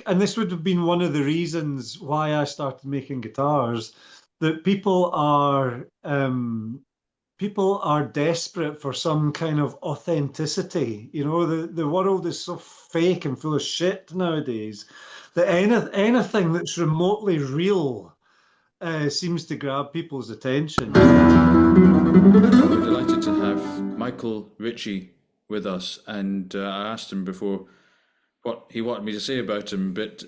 and this would have been one of the reasons why I started making guitars, that people are desperate for some kind of authenticity. You know, the world is so fake and full of shit nowadays that anything that's remotely real seems to grab people's attention. Well, we're delighted to have Michael Ritchie with us, and I asked him before what he wanted me to say about him, but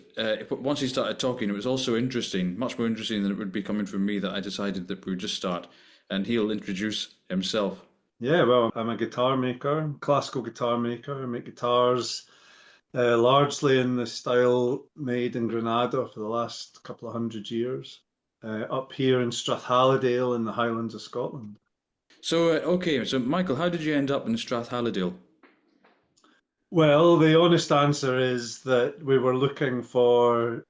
once he started talking, it was also interesting, much more interesting than it would be coming from me, that I decided that we would just start, and he'll introduce himself. Yeah, well, I'm a guitar maker, classical guitar maker. I make guitars largely in the style made in Granada for the last couple of 100 years, up here in Strathalladale in the Highlands of Scotland. So, okay, so Michael, how did you end up in Strathalladale? Well, the honest answer is that we were looking for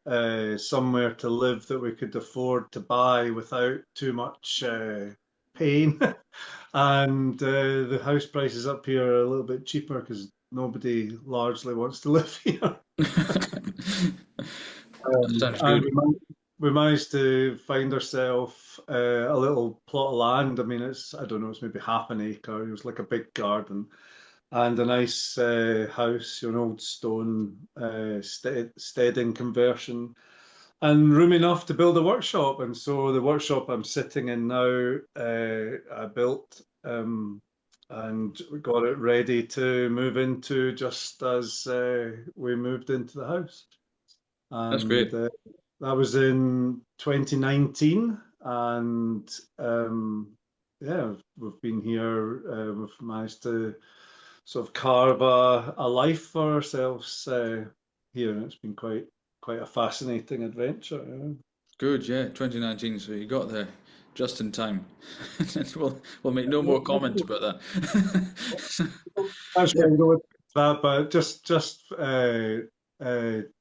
somewhere to live that we could afford to buy without too much pain. And the house prices up here are a little bit cheaper because nobody largely wants to live here. Sounds And good. we managed to find ourselves a little plot of land. I mean, I don't know, it's maybe half an acre. It was like a big garden and a nice house, an old stone steading conversion, and room enough to build a workshop. And so the workshop I'm sitting in now, I built and we got it ready to move into just as we moved into the house. That's And great. that was in 2019. And yeah, we've been here. We've managed to sort of carve a life for ourselves here. And it's been quite a fascinating adventure. Yeah. Good, yeah, 2019, so you got there just in time. We'll make no more comment about that. That's Yeah. where I'm going with that, but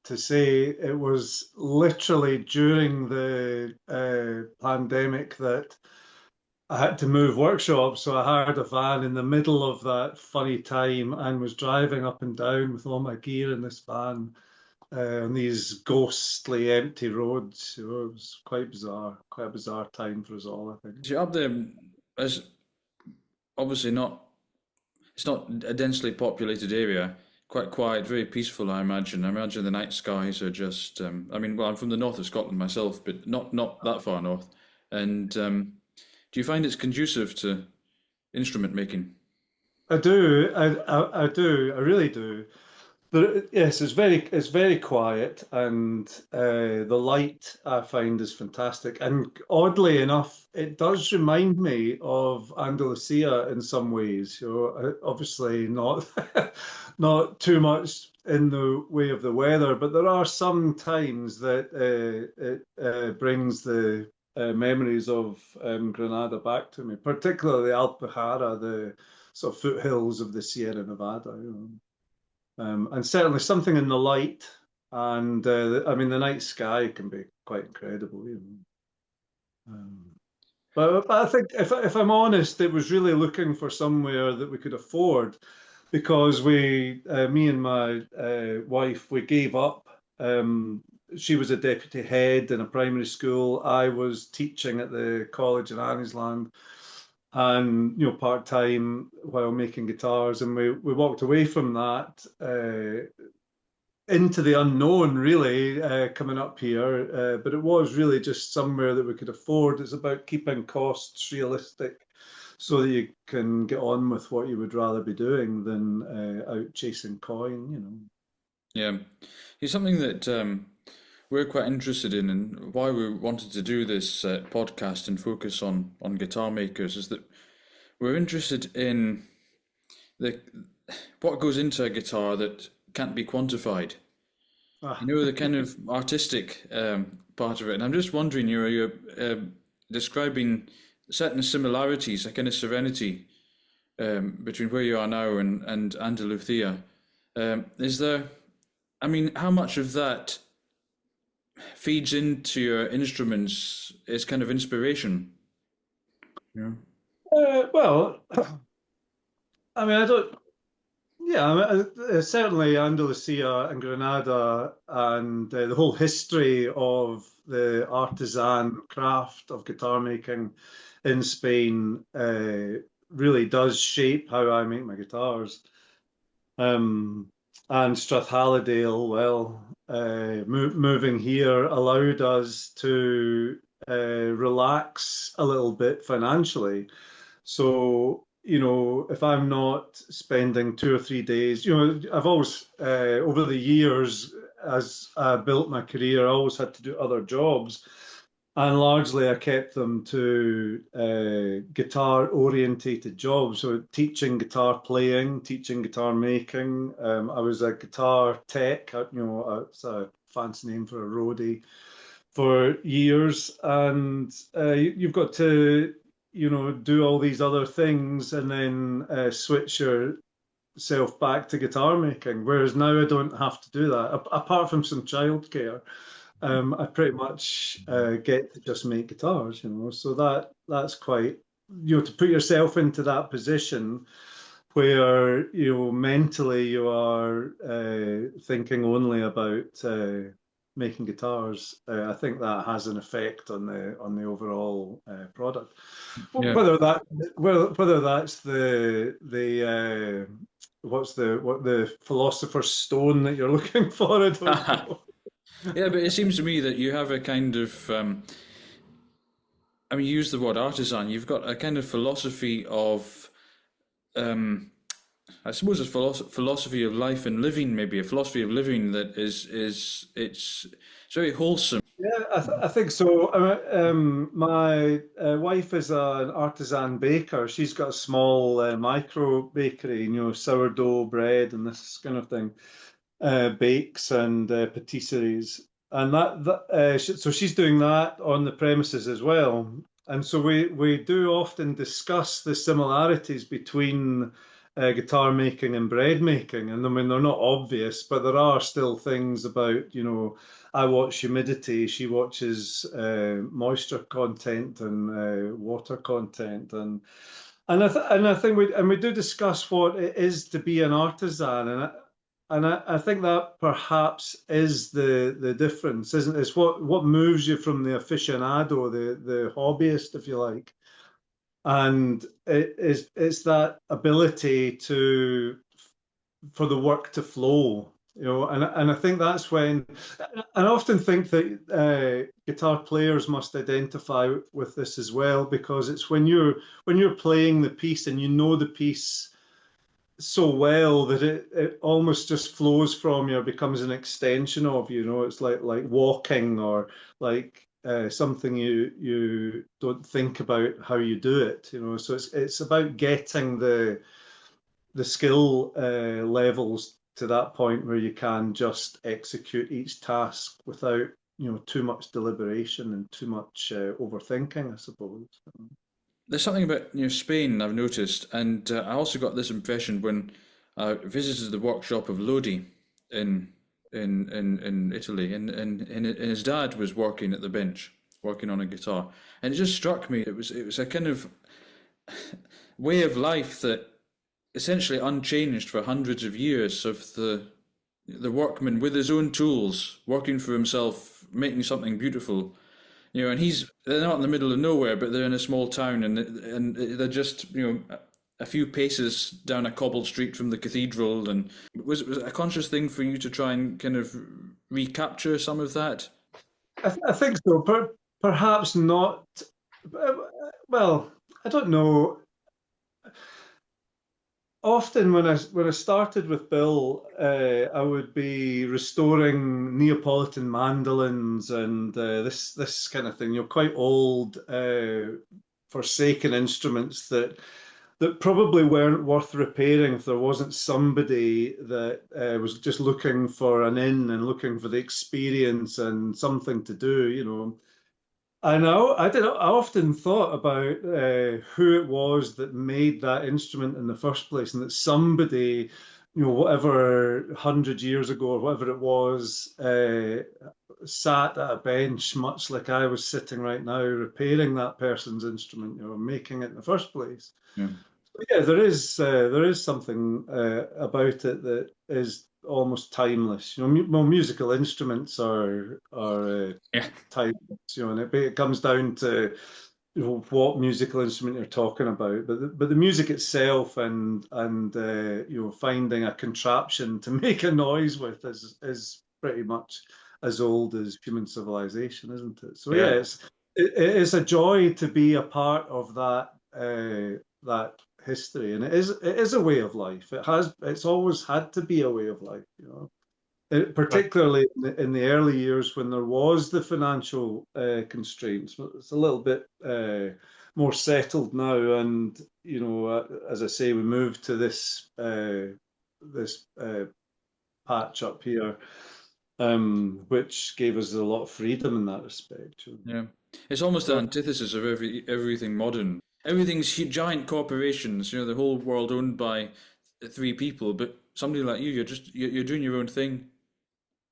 to say it was literally during the pandemic that I had to move workshops, so I hired a van in the middle of that funny time and was driving up and down with all my gear in this van on these ghostly empty roads. So it was quite a bizarre time for us all, I think. So up there is obviously not, it's not a densely populated area, quite quiet, very peaceful, I imagine. I imagine the night skies are just, I mean, well, I'm from the north of Scotland myself, but not that far north. And do you find it's conducive to instrument making? I do, I do, I really do. Yes, it's very quiet, and the light I find is fantastic. And oddly enough, it does remind me of Andalusia in some ways. You know, obviously not not too much in the way of the weather, but there are some times that it brings the memories of Granada back to me, particularly Alpujarra, the sort of foothills of the Sierra Nevada. You know. And certainly something in the light, and I mean the night sky can be quite incredible, you know. But I think if I'm honest, it was really looking for somewhere that we could afford, because me and my wife, we gave up. She was a deputy head in a primary school. I was teaching at the college in Anniesland, and part time while making guitars, and we walked away from that into the unknown, really, coming up here. But it was really just somewhere that we could afford. It's about keeping costs realistic so that you can get on with what you would rather be doing than out chasing coin, you know. Yeah, it's something that we're quite interested in, and why we wanted to do this podcast and focus on guitar makers is that we're interested in the what goes into a guitar that can't be quantified. You Ah, know, the kind of artistic part of it. And I'm just wondering, you're describing certain similarities, a kind of serenity between where you are now and Andalusia. Is there, I mean, how much of that feeds into your instruments is kind of inspiration? Yeah. well, I mean, I don't. Yeah, I mean, certainly Andalusia and Granada and the whole history of the artisan craft of guitar making in Spain really does shape how I make my guitars. Um, and Strathalladale, well, moving here allowed us to relax a little bit financially. So, if I'm not spending 2 or 3 days, I've always, over the years, as I built my career, I always had to do other jobs. And largely I kept them to guitar orientated jobs. So teaching guitar playing, teaching guitar making. I was a guitar tech, it's a fancy name for a roadie for years. And you've got to, do all these other things and then switch yourself back to guitar making. Whereas now I don't have to do that, apart from some childcare. I pretty much get to just make guitars, So that's quite, to put yourself into that position where, mentally you are thinking only about making guitars. I think that has an effect on the overall product. Yeah. Whether that's the what the philosopher's stone that you're looking for, I don't know. Yeah, but it seems to me that you have a kind of, I mean, you use the word artisan. You've got a kind of philosophy of, I suppose, a philosophy of life and living, maybe a philosophy of living that it's very wholesome. Yeah, I think so. My wife is an artisan baker. She's got a small micro bakery, sourdough bread and this kind of thing, bakes and patisseries, and so she's doing that on the premises as well. And so we do often discuss the similarities between guitar making and bread making. And I mean, they're not obvious, but there are still things about, I watch humidity, she watches moisture content and water content, and I think we do discuss what it is to be an artisan, and I think that perhaps is the difference, isn't it? It's what moves you from the aficionado, the hobbyist, if you like, and it's that ability for the work to flow, and I think that's when, and I often think that guitar players must identify with this as well, because it's when you're playing the piece and you know the piece so well that it almost just flows from you, or becomes an extension of it's like walking, or like something you don't think about how you do it, so it's about getting the skill levels to that point where you can just execute each task without too much deliberation and too much overthinking, I suppose. There's something about Spain I've noticed, and I also got this impression when I visited the workshop of Lodi in in Italy, and his dad was working at the bench, working on a guitar, and it just struck me it was a kind of way of life that essentially unchanged for hundreds of years of the workman with his own tools, working for himself, making something beautiful. And they're not in the middle of nowhere, but they're in a small town, and they're just a few paces down a cobbled street from the cathedral. And was it a conscious thing for you to try and kind of recapture some of that? I think so. Perhaps not. Well, I don't know. Often when I started with Bill, I would be restoring Neapolitan mandolins and this kind of thing. Quite old, forsaken instruments that probably weren't worth repairing if there wasn't somebody that was just looking for an in and looking for the experience and something to do. I know. I often thought about who it was that made that instrument in the first place, and that somebody, whatever 100 years ago or whatever it was, sat at a bench, much like I was sitting right now, repairing that person's instrument, making it in the first place. Yeah. Yeah, there is something about it that is almost timeless. You know, well, musical instruments are Yeah, timeless. You know, and it comes down to what musical instrument you're talking about, but the music itself and finding a contraption to make a noise with is pretty much as old as human civilization, isn't it? So yeah, yeah, it is a joy to be a part of that history, and it is a way of life. It's always had to be a way of life, you know. Right. Particularly in the early years when there was the financial constraints. It's a little bit more settled now, and as I say, we moved to this patch up here, which gave us a lot of freedom in that respect. yeah. It's almost the So antithesis of everything modern. Everything's giant corporations. You know, the whole world owned by three people. But somebody like you, you're doing your own thing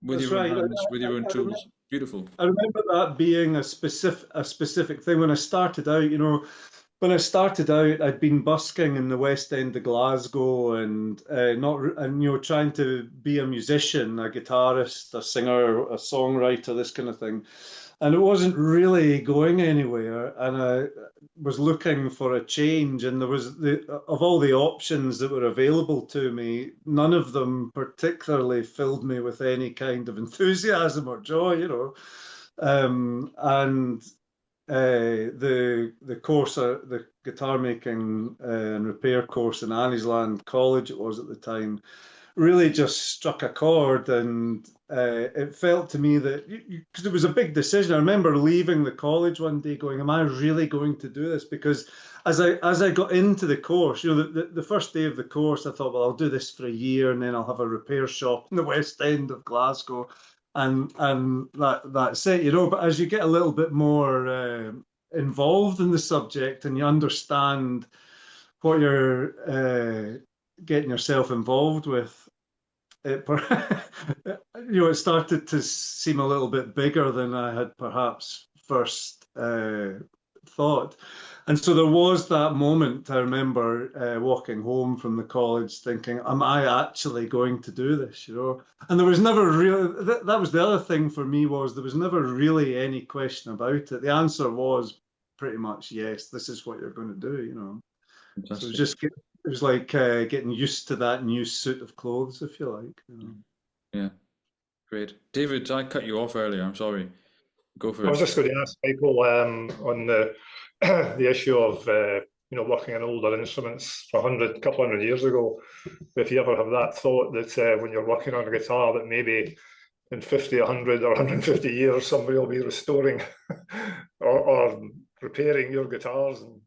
with that's your own right. hands, with your own I tools. Beautiful. I remember that being a specific thing when I started out. When I started out, I'd been busking in the West End of Glasgow and not and trying to be a musician, a guitarist, a singer, a songwriter, this kind of thing, and it wasn't really going anywhere. And I was looking for a change, and there was of all the options that were available to me, none of them particularly filled me with any kind of enthusiasm or joy, and the course, the guitar making and repair course in Anniesland College, it was at the time, really just struck a chord, and it felt to me that because it was a big decision. I remember leaving the college one day, going, "Am I really going to do this?" Because as I got into the course, the first day of the course, I thought, well, I'll do this for a year, and then I'll have a repair shop in the West End of Glasgow, and that's it, But as you get a little bit more involved in the subject and you understand what you're getting yourself involved with, it it started to seem a little bit bigger than I had perhaps first thought. And so there was that moment. I remember walking home from the college thinking, am I actually going to do this? And there was never really, that was the other thing for me, was there was never really any question about it. The answer was pretty much yes, this is what you're going to do. So Fantastic. it was like getting used to that new suit of clothes, if you like. Yeah, great. David, I cut you off earlier. I'm sorry. Go for I was it. just going to ask Michael on the the issue of working on older instruments for couple hundred years ago. If you ever have that thought that when you're working on a guitar that maybe in 50, 100 or 150 years somebody will be restoring or repairing your guitars and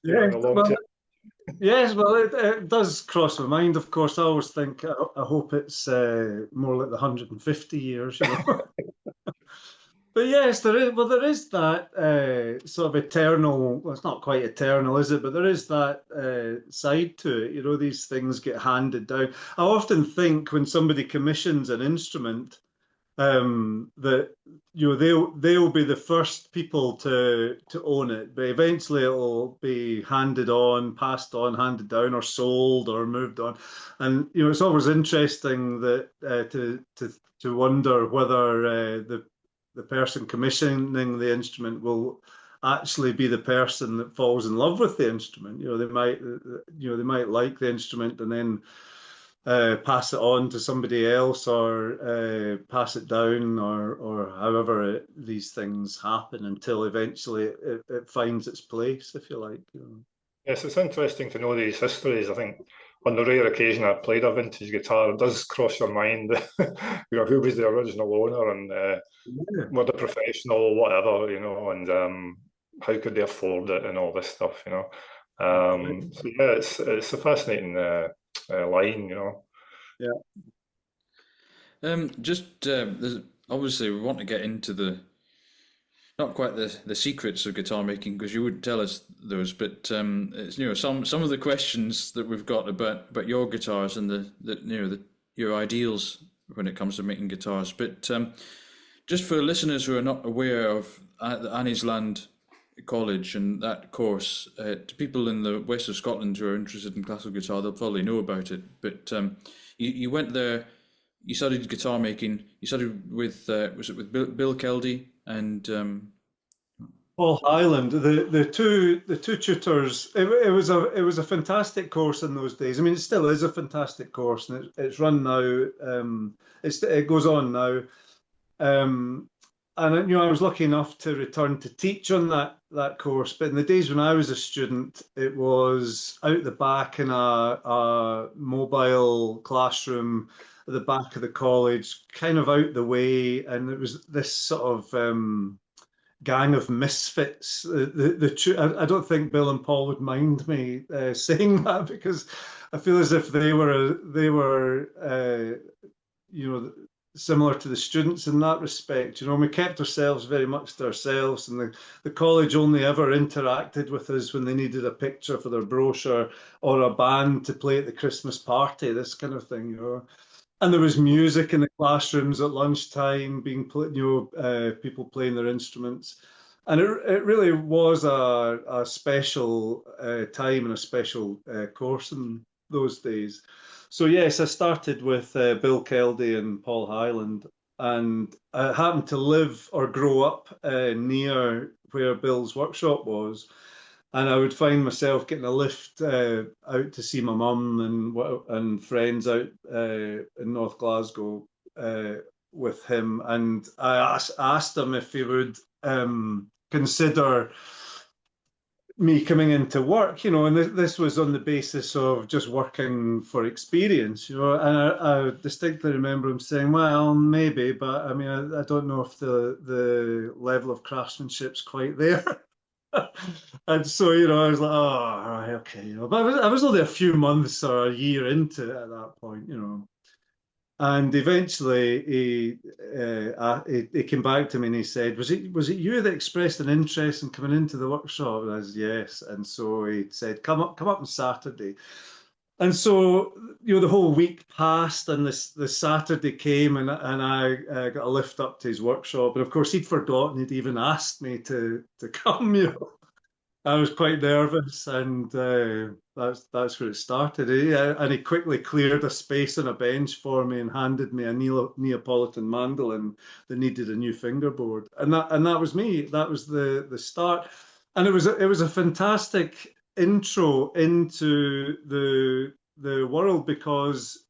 in Yes, the long well, term. yes, well, it does cross my mind. Of course, I always think I hope it's more like the 150 years. But yes, there is. Well, there is that sort of eternal. Well, it's not quite eternal, is it? But there is that side to it. These things get handed down. I often think when somebody commissions an instrument, that they'll be the first people to own it, but eventually it'll be handed on, passed on, handed down, or sold, or moved on. And it's always interesting that to wonder whether the person commissioning the instrument will actually be the person that falls in love with the instrument. They might like the instrument and then pass it on to somebody else, or pass it down, or however these things happen until eventually it finds its place, if you like. Yes, it's interesting to know these histories. I think on the rare occasion I've played a vintage guitar, it does cross your mind, who was the original owner and Yeah. were they professional or whatever, and how could they afford it and all this stuff. So yeah, it's a fascinating line. Yeah. Obviously we want to get into not quite the secrets of guitar making because you would tell us those, but it's some of the questions that we've got about your guitars and your ideals when it comes to making guitars. But just for listeners who are not aware of the Annie's Land college and that course, to people in the west of Scotland who are interested in classical guitar, they'll probably know about it. But you went there, you studied guitar making. You studied with was it with Bill Keldy and Paul Highland, the two tutors. It was a fantastic course in those days. I mean, it still is a fantastic course, and it's run now. It goes on now. And I was lucky enough to return to teach on that course. But in the days when I was a student, it was out the back in a mobile classroom at the back of the college, kind of out the way, and it was this sort of gang of misfits. I don't think Bill and Paul would mind me saying that, because I feel as if they were similar to the students in that respect. We kept ourselves very much to ourselves, and the college only ever interacted with us when they needed a picture for their brochure or a band to play at the Christmas party, this kind of thing. And there was music in the classrooms at lunchtime, being people playing their instruments, and it really was a special time and a special course in those days. So yes, I started with Bill Keldy and Paul Highland, and I happened to live or grow up near where Bill's workshop was, and I would find myself getting a lift out to see my mum and friends out in North Glasgow with him, and I asked him if he would consider me coming into work, and this was on the basis of just working for experience, and I distinctly remember him saying, well, maybe, but I mean, I don't know if the level of craftsmanship's quite there. And so, I was like, oh, right, okay, but I was only a few months or a year into it at that point, And eventually he came back to me and he said, was it you that expressed an interest in coming into the workshop? And I said, yes. And so he said, come up on Saturday. And so, the whole week passed, and this Saturday came, and I got a lift up to his workshop. And of course, he'd forgotten he'd even asked me to come, I was quite nervous, and that's where it started. And he quickly cleared a space on a bench for me and handed me a Neapolitan mandolin that needed a new fingerboard, and that was me. That was the start, and it was a fantastic intro into the world, because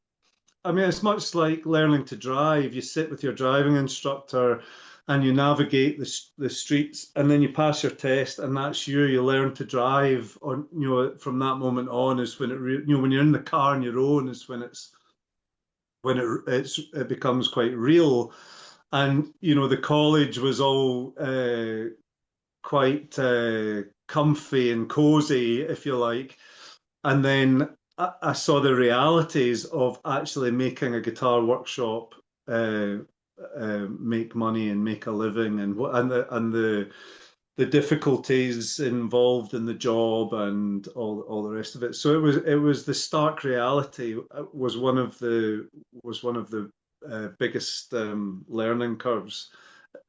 I mean, it's much like learning to drive. You sit with your driving instructor and you navigate the streets, and then you pass your test, and that's you. You learn to drive on, from that moment on is when when you're in the car on your own is when it becomes quite real. And, the college was all quite comfy and cozy, if you like. And then I saw the realities of actually making a guitar workshop make money and make a living, and the difficulties involved in the job and all the rest of it. So it was the stark reality was one of the biggest learning curves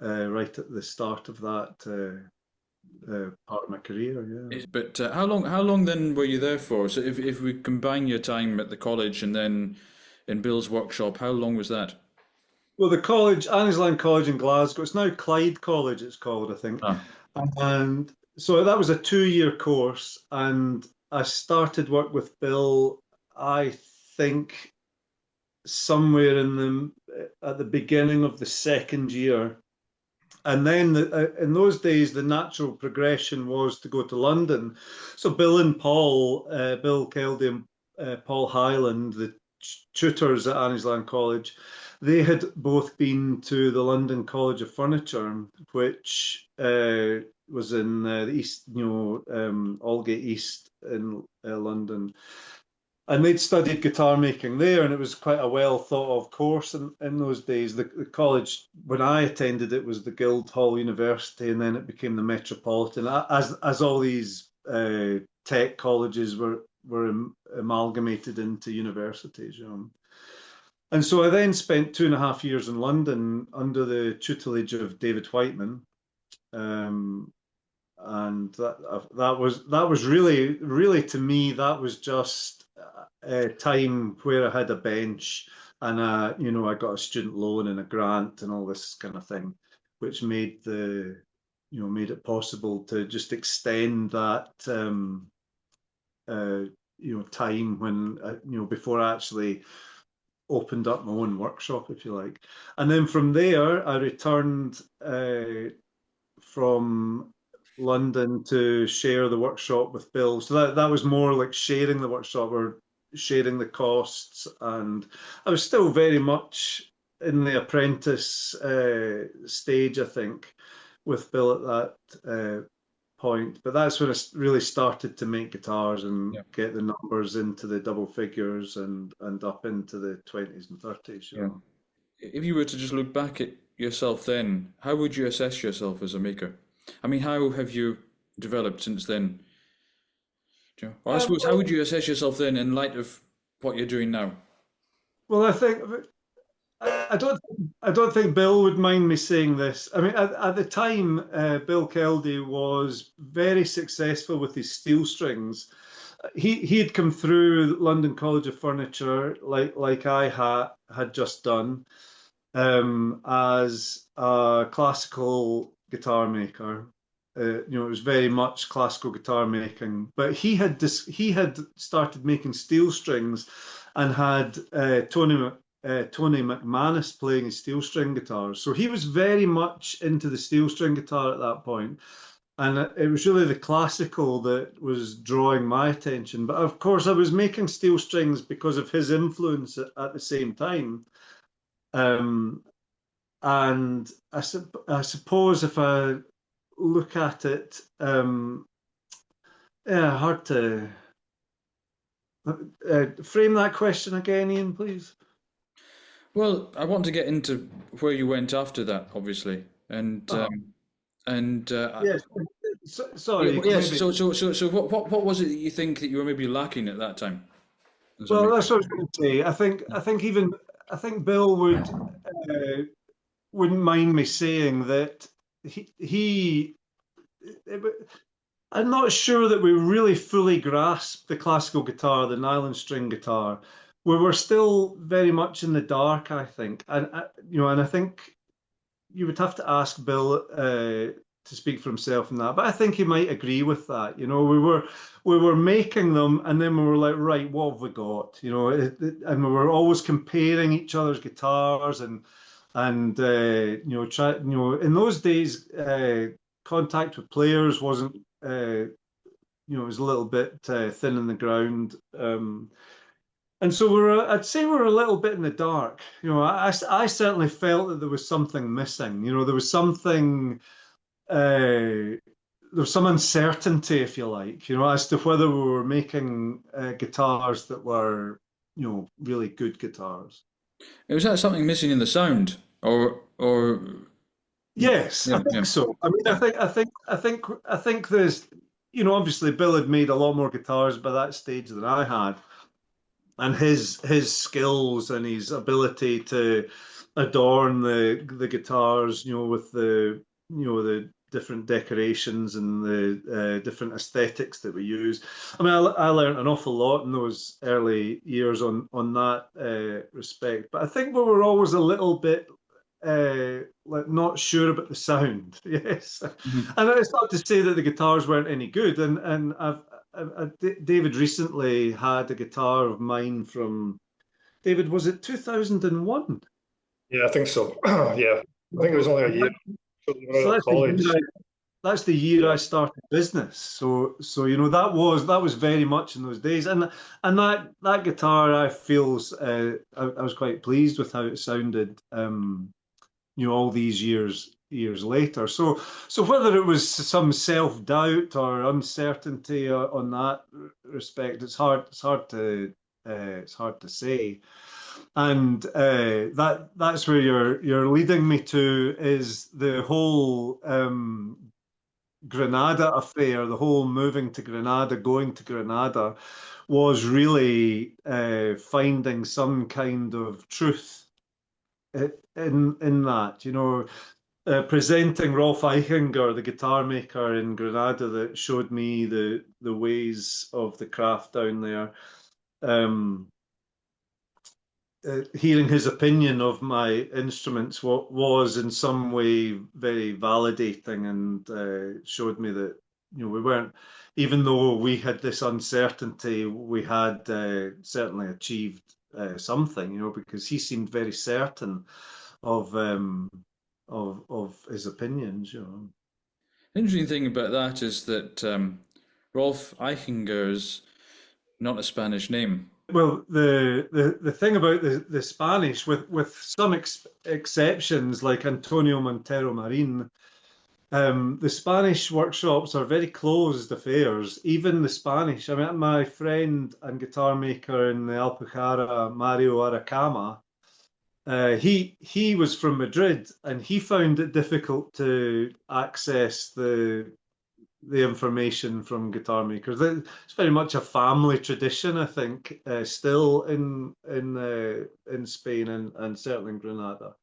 right at the start of that part of my career. Yeah. But how long then were you there for? So if we combine your time at the college and then in Bill's workshop, how long was that? Well, the college, Annie's Land College in Glasgow, it's now Clyde College, it's called, I think. Ah. And so that was a 2-year course, and I started work with Bill, I think, somewhere at the beginning of the second year. And then in those days, the natural progression was to go to London. So Bill and Paul, Bill Keldy and Paul Highland, the tutors at Annie's Land College, they had both been to the London College of Furniture, which was in the East, Aldgate East in London. And they'd studied guitar making there, and it was quite a well thought of course in those days. The college, when I attended it, was the Guildhall University, and then it became the Metropolitan, as all these tech colleges were amalgamated into universities. And so I then spent 2.5 years in London under the tutelage of David Whiteman. and that was really to me that was just a time where I had a bench and I got a student loan and a grant and all this kind of thing, which made it possible to just extend that time when before I actually opened up my own workshop, if you like. And then from there, I returned from London to share the workshop with Bill. So that was more like sharing the workshop or sharing the costs. And I was still very much in the apprentice stage, I think, with Bill at that point. But that's when I really started to make guitars and get the numbers into the double figures and up into the 20s and 30s. Yeah. If you were to just look back at yourself then, how would you assess yourself as a maker? I mean, how have you developed since then? Or I suppose, how would you assess yourself then in light of what you're doing now? Well, I think I don't think Bill would mind me saying this. I mean, at the time, Bill Keldy was very successful with his steel strings. He had come through London College of Furniture like I had just done as a classical guitar maker. It was very much classical guitar making, but he had started making steel strings and had Tony McManus playing his steel string guitars. So he was very much into the steel string guitar at that point. And it was really the classical that was drawing my attention. But of course, I was making steel strings because of his influence at the same time. And I suppose if I look at it, hard to frame that question again, Ian, please. Well, I want to get into where you went after that, obviously, and yes. Sorry. Yes. So, what was it that you think that you were maybe lacking at that time? Well, that's what I was going to say. I think Bill wouldn't mind me saying that I'm not sure that we really fully grasped the classical guitar, the nylon string guitar. We were still very much in the dark, I think, and I think you would have to ask Bill to speak for himself in that, but I think he might agree with that. We were making them, and then we were like, right, what have we got? And we were always comparing each other's guitars, and in those days, contact with players wasn't, it was a little bit thin in the ground. And so I'd say we're a little bit in the dark. I certainly felt that there was something missing. There was something, there was some uncertainty, if you like, as to whether we were making guitars that were, really good guitars. Was that something missing in the sound, or? Yes, I think so. I mean, I think there's, obviously Bill had made a lot more guitars by that stage than I had. And his skills and his ability to adorn the guitars, with the different decorations and the different aesthetics that we use. I mean, I learned an awful lot in those early years on that respect. But I think we were always a little bit like not sure about the sound. Yes, and it's not to say that the guitars weren't any good. And David recently had a guitar of mine from David. Was it 2001? Yeah, I think so. Yeah, I think it was only a year. So that's the year I started business. So that was very much in those days, and that guitar I feel I was quite pleased with how it sounded. All these years later. So whether it was some self-doubt or uncertainty on that respect, it's hard to say. And that's where you're leading me to, is the whole Granada affair, the whole moving to Granada, going to Granada, was really finding some kind of truth in that. presenting Rolf Eichinger, the guitar maker in Granada, that showed me the ways of the craft down there. Hearing his opinion of my instruments was in some way very validating, and showed me that, you know, we weren't, even though we had this uncertainty, we had certainly achieved something, you know, because he seemed very certain of his opinions, you know. The interesting thing about that is that Rolf Eichinger is not a Spanish name. Well, the thing about the Spanish, with some exceptions like Antonio Montero Marin, the Spanish workshops are very closed affairs. Even the Spanish. I mean, my friend and guitar maker in the Alpujarra, Mario Aracama, he was from Madrid, and he found it difficult to access the information from guitar makers. It's very much a family tradition, I think, still in Spain, and certainly in Granada.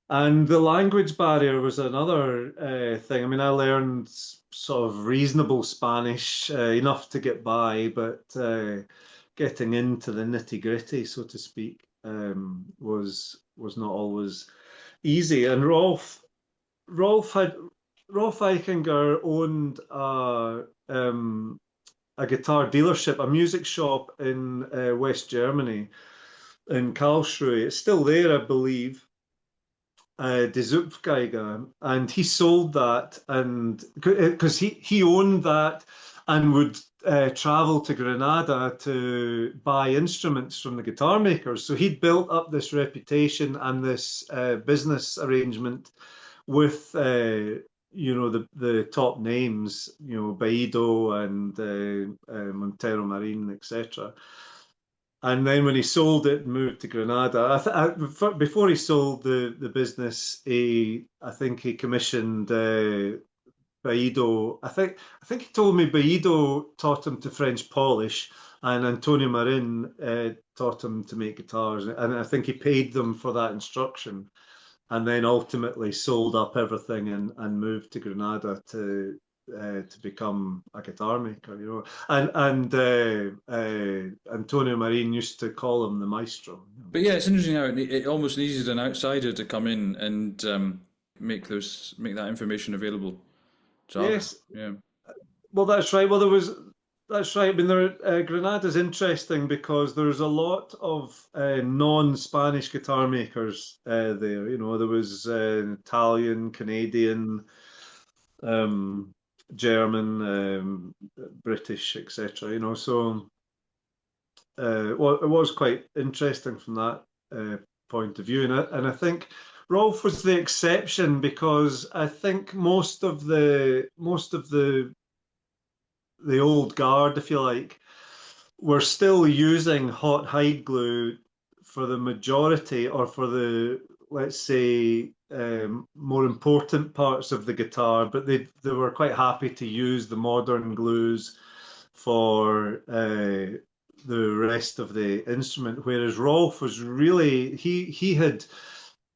And the language barrier was another thing. I mean, I learned sort of reasonable Spanish, enough to get by, but getting into the nitty gritty, so to speak, was not always easy. And Rolf Eichinger owned a guitar dealership, a music shop in West Germany, in Karlsruhe. It's still there, I believe. Die Zupfgeiger, and he sold that, and because he owned that and would travel to Granada to buy instruments from the guitar makers. So he'd built up this reputation and this business arrangement with you know, the top names, you know, Baido and Montero Marin, etc. And then when he sold it and moved to Granada, before he sold the business, I think he commissioned Baido. I think he told me Baido taught him to French polish, and Antonio Marin taught him to make guitars. And I think he paid them for that instruction, and then ultimately sold up everything and moved to Granada to become a guitar maker, you know. And Antonio Marin used to call him the maestro. But yeah, it's interesting how it almost needed an outsider to come in and make that information available to Yes. others. Yeah. Well, that's right. That's right. I mean, Granada's interesting because there's a lot of non-Spanish guitar makers there. You know, there was Italian, Canadian, German, British, etc. You know, so well, it was quite interesting from that point of view, and I think Rolf was the exception, because I think most of the old guard, if you like, were still using hot hide glue for the majority, or for the, let's say, more important parts of the guitar, but they were quite happy to use the modern glues for the rest of the instrument. Whereas Rolf was really, he had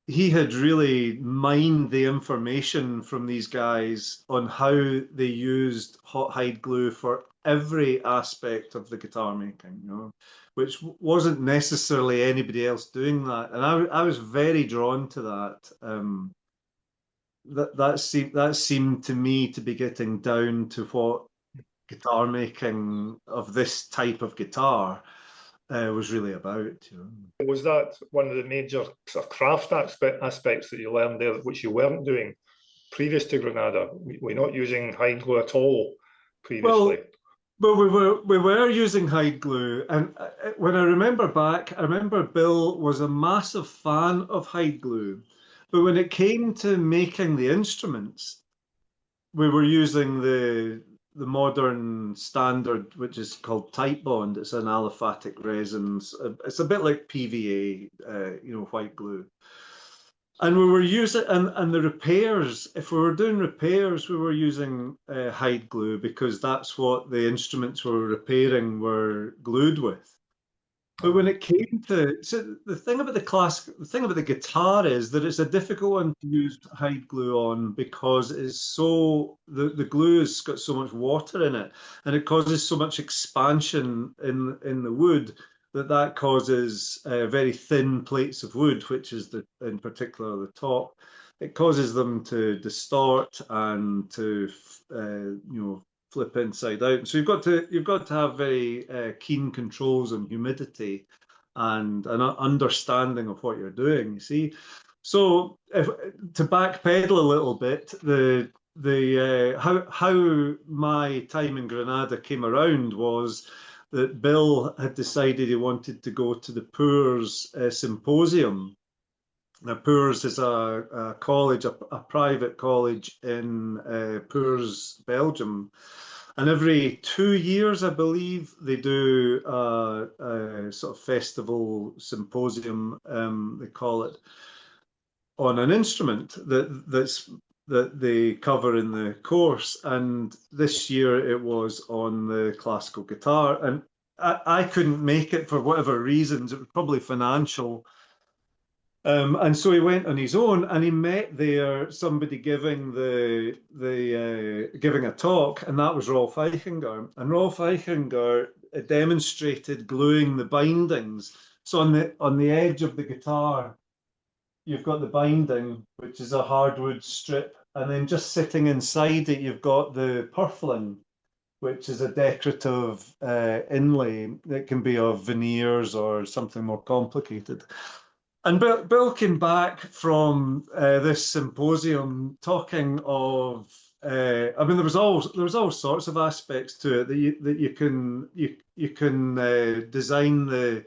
really mined the information from these guys on how they used hot hide glue for every aspect of the guitar making, you know, which wasn't necessarily anybody else doing that. And I was very drawn to that. That seemed to me to be getting down to what guitar making of this type of guitar was really about, you know. Was that one of the major sort of craft aspects that you learned there, which you weren't doing previous to Granada? We're not using hide glue at all previously. Well, we were using hide glue, and when I remember back, I remember Bill was a massive fan of hide glue, but when it came to making the instruments, we were using the modern standard, which is called Tight Bond. It's an aliphatic resin. It's a bit like PVA, you know, white glue. And we were using, and the repairs, if we were doing repairs, we were using hide glue, because that's what the instruments we were repairing were glued with. But when it came to, so the thing about the thing about the guitar is that it's a difficult one to use hide glue on because it's so, the glue has got so much water in it and it causes so much expansion in the wood that causes very thin plates of wood, which is in particular the top. It causes them to distort and to, flip inside out. So you've got to have very keen controls on humidity and an understanding of what you're doing. You see, so to backpedal a little bit, the how my time in Granada came around was that Bill had decided he wanted to go to the Poors Symposium. Now, Poors is a college, a private college in Poors, Belgium. And every 2 years, I believe, they do a sort of festival symposium, they call it, on an instrument that they cover in the course. And this year it was on the classical guitar. And I couldn't make it for whatever reasons. It was probably financial. And so he went on his own, and he met there somebody giving giving a talk, and that was Rolf Eichinger. And Rolf Eichinger demonstrated gluing the bindings. So on the edge of the guitar, you've got the binding, which is a hardwood strip, and then just sitting inside it, you've got the purfling, which is a decorative inlay that can be of veneers or something more complicated. And Bill came back from this symposium talking of. I mean, there was all sorts of aspects to it that you can design the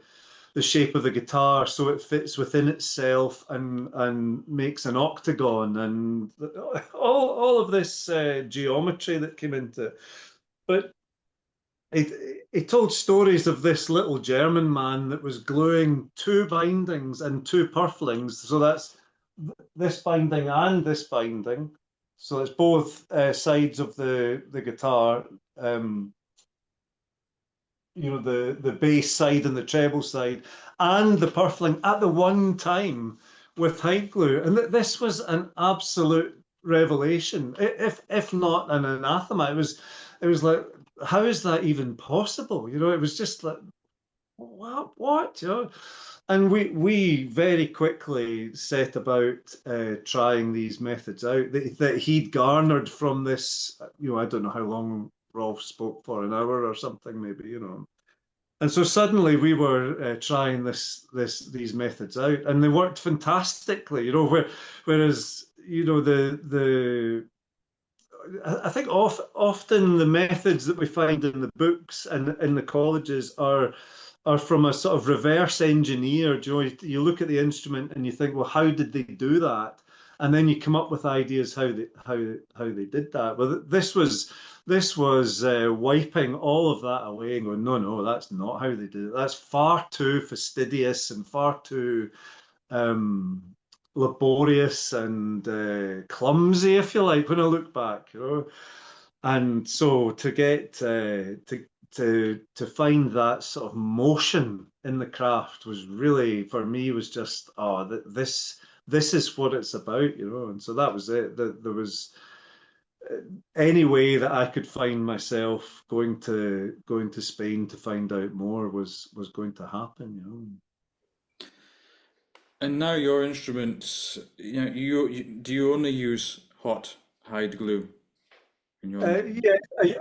shape of the guitar so it fits within itself and makes an octagon and all of this geometry that came into it. But he told stories of this little German man that was gluing two bindings and two purflings. So that's this binding and this binding. So it's both sides of the guitar, the bass side and the treble side, and the purfling at the one time with hide glue. And this was an absolute revelation, if not an anathema. It was like, how is that even possible? It was just like, what? And we very quickly set about trying these methods out that he'd garnered from this. I don't know how long Rolf spoke for, an hour or something, maybe. And so suddenly we were trying these methods out, and they worked fantastically. Whereas I think often the methods that we find in the books and in the colleges are from a sort of reverse engineered. You look at the instrument and you think, well, how did they do that? And then you come up with ideas how they did that. Well, this was wiping all of that away and going, no, that's not how they did it. That's far too fastidious and far too laborious and clumsy, if you like, when I look back, And so to get to find that sort of motion in the craft was really, for me, was just, this is what it's about, And so that was it. There was any way that I could find myself going to Spain to find out more was going to happen, And now your instruments, do you only use hot hide glue? Yeah,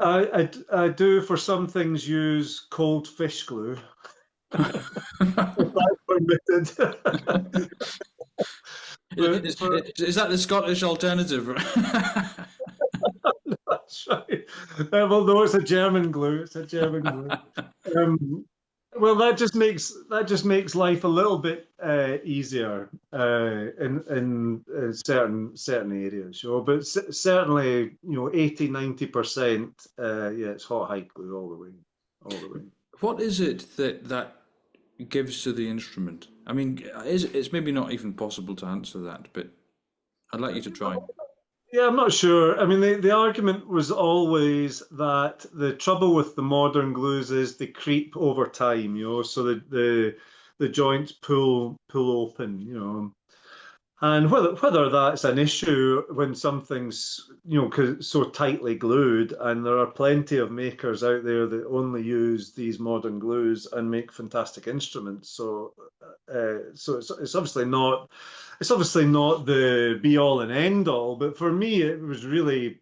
I do for some things use cold fish glue. If that's permitted. Is that the Scottish alternative? That's right. Well, no, it's a German glue. It's a German glue. Well, that just makes life a little bit easier in certain areas, But certainly, 80-90%, it's hot hide glue all the way. What is it that gives to the instrument? I mean, it's maybe not even possible to answer that, but I'd like you to try. Yeah, I'm not sure. I mean, the argument was always that the trouble with the modern glues is they creep over time, so the joints pull open, and whether that's an issue when something's so tightly glued, and there are plenty of makers out there that only use these modern glues and make fantastic instruments. So it's obviously not the be all and end all, but for me it was really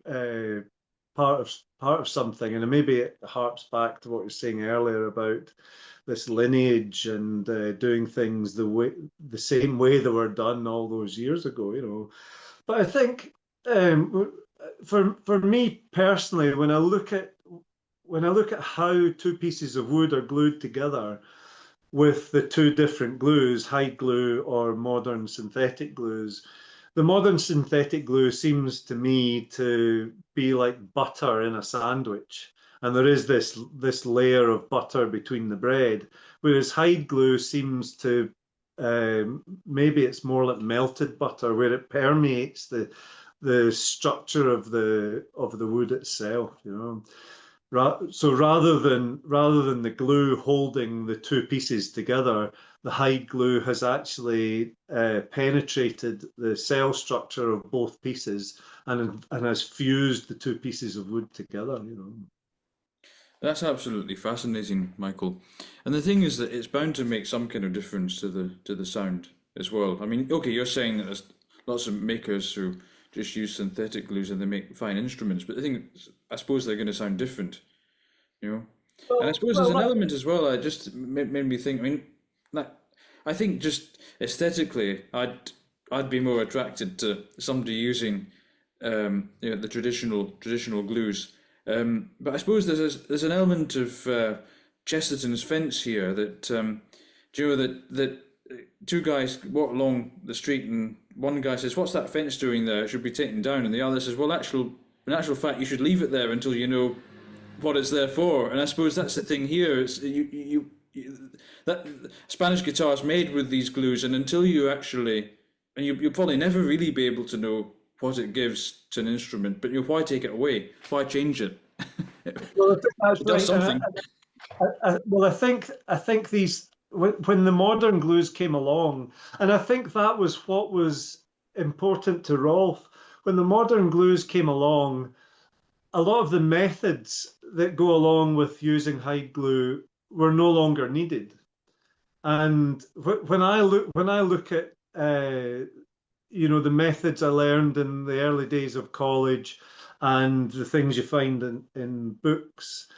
part of something, and maybe it harps back to what you were saying earlier about this lineage and doing things the same way they were done all those years ago. But I think for me personally, when I look at how two pieces of wood are glued together with the two different glues, hide glue or modern synthetic glues, the modern synthetic glue seems to me to be like butter in a sandwich. And there is this layer of butter between the bread, whereas hide glue seems to maybe it's more like melted butter, where it permeates the structure of the wood itself. So rather than the glue holding the two pieces together, the hide glue has actually penetrated the cell structure of both pieces and has fused the two pieces of wood together. That's absolutely fascinating, Michael. And the thing is that it's bound to make some kind of difference to the sound as well. I mean, okay, you're saying that there's lots of makers who just use synthetic glues and they make fine instruments, but the thing is, I suppose they're going to sound different, you know. And I suppose there's an element as well. I just made me think. I mean, that I think just aesthetically, I'd be more attracted to somebody using, the traditional glues. But I suppose there's an element of Chesterton's fence here that that two guys walk along the street and one guy says, "What's that fence doing there? It should be taken down." And the other says, "Well, in actual fact, you should leave it there until you know what it's there for." And I suppose that's the thing here. It's that Spanish guitar is made with these glues, and until you actually, and you'll probably never really be able to know what it gives to an instrument. But why take it away? Why change it? Well, I think that's It does right. something. Well, I think these when the modern glues came along, and I think that was what was important to Rolf. When the modern glues came along, a lot of the methods that go along with using hide glue were no longer needed. And when I look at the methods I learned in the early days of college and the things you find in books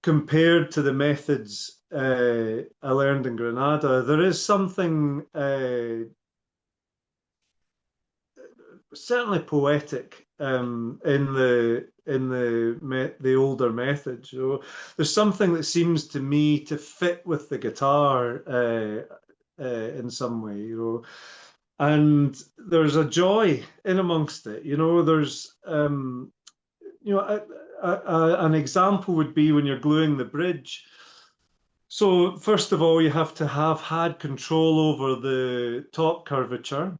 compared to the methods I learned in Granada, there is something certainly poetic in the older methods. There's something that seems to me to fit with the guitar in some way. And there's a joy in amongst it. There's an example would be when you're gluing the bridge. So first of all, you have to have had control over the top curvature,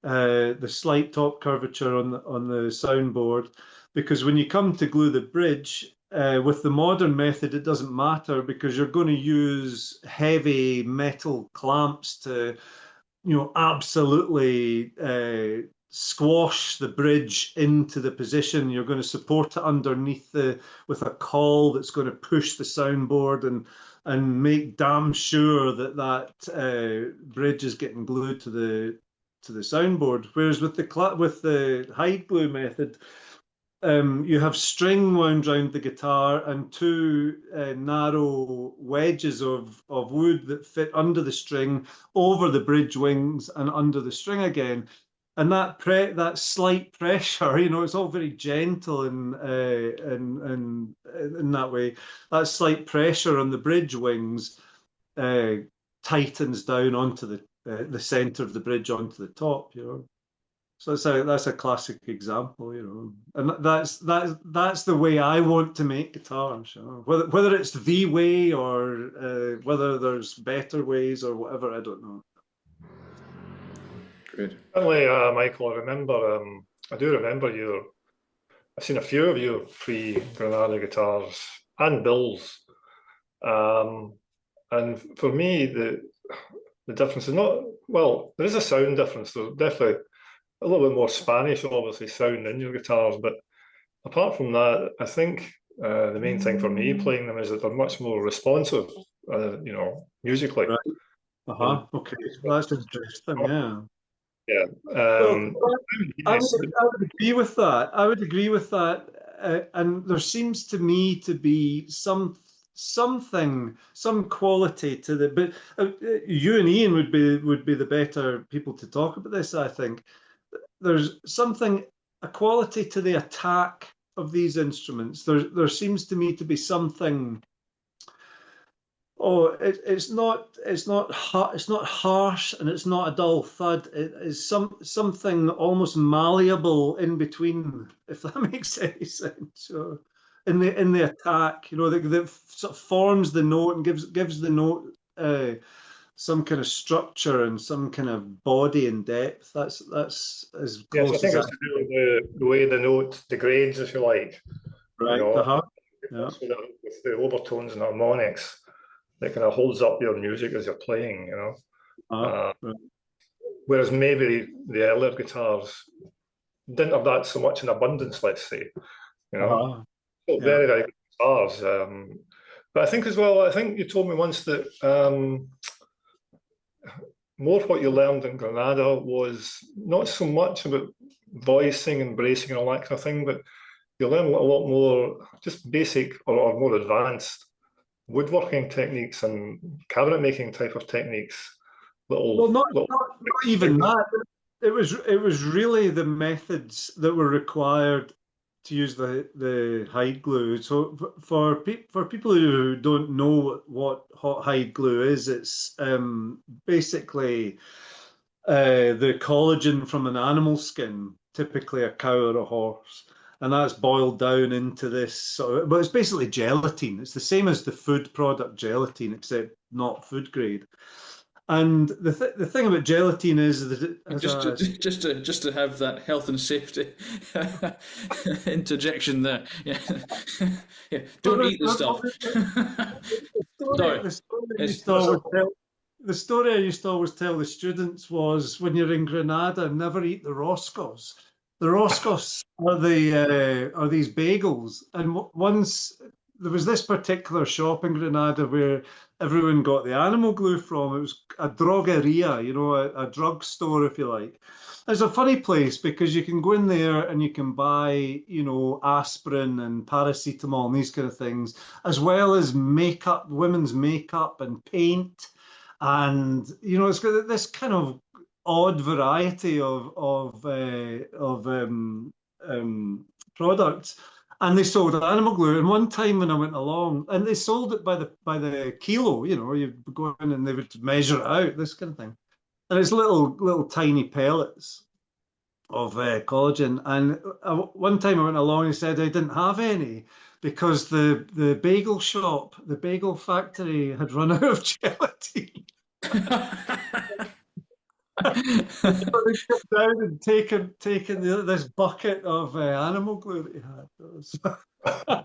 the slight top curvature on the soundboard, because when you come to glue the bridge, with the modern method, it doesn't matter because you're going to use heavy metal clamps to, absolutely squash the bridge into the position. You're going to support it underneath with a caul that's going to push the soundboard and make damn sure that bridge is getting glued to the soundboard. Whereas with the hide glue method, you have string wound around the guitar and two narrow wedges of wood that fit under the string, over the bridge wings, and under the string again. And that slight pressure, it's all very gentle and in that way. That slight pressure on the bridge wings tightens down onto the center of the bridge onto the top. So that's a classic example, and that's the way I want to make guitars. Whether it's the way or whether there's better ways or whatever, I don't know. Great. Certainly, Michael, I remember I do remember I've seen a few of your pre-Granada guitars and bills. And for me, the difference is not, well, there is a sound difference. There's definitely a little bit more Spanish, obviously, sound in your guitars. But apart from that, I think the main thing for me playing them is that they're much more responsive, musically. Right. Okay, that's interesting. Yeah. Yeah. Well, I Yes. would agree with that. I would agree with that. And there seems to me to be something, some quality to the. But you and Ian would be the better people to talk about this. I think there's something, a quality to the attack of these instruments. There seems to me to be something. Oh, it's not it's not harsh and it's not a dull thud. It is something almost malleable in between, if that makes any sense. So in the attack, that sort of forms the note and gives the note some kind of structure and some kind of body and depth. That's as Yes, I close think as it's to do with the way the note degrades, if you like. right. Yeah. With the overtones and harmonics, that kind of holds up your music as you're playing, Right. Whereas maybe the earlier guitars didn't have that so much in abundance, let's say, Uh-huh. So Yeah. very, very good guitars. But I think as well, I think you told me once that more what you learned in Granada was not so much about voicing and bracing and all that kind of thing, but you learn a lot more just basic or more advanced woodworking techniques and cabinet making type of techniques. Well, not, Little not even that. It was really the methods that were required to use the hide glue. So for people who don't know what hot hide glue is, it's basically the collagen from an animal skin, typically a cow or a horse, and that's boiled down into this but it's basically gelatin. It's the same as the food product gelatin, except not food grade. And the thing about gelatin is that it has Just a just to have that health and safety interjection there. Yeah, yeah. Don't eat the stuff. Sorry. the story I It's, used to always tell. The story I used to always tell the students was when you're in Granada, never eat the Roscoes. The Roscoes are these bagels, and once there was this particular shop in Granada where everyone got the animal glue from. It was a drogeria, a drugstore, if you like. It's a funny place because you can go in there and you can buy, aspirin and paracetamol and these kind of things, as well as makeup, women's makeup and paint. And, it's got this kind of odd variety of products. And they sold animal glue. And one time when I went along, and they sold it by the kilo, you'd go in and they would measure it out, this kind of thing. And it's little tiny pellets of collagen. And one time I went along and said I didn't have any because the bagel shop, the bagel factory had run out of gelatin. So they come down and taken this bucket of animal glue that he had. I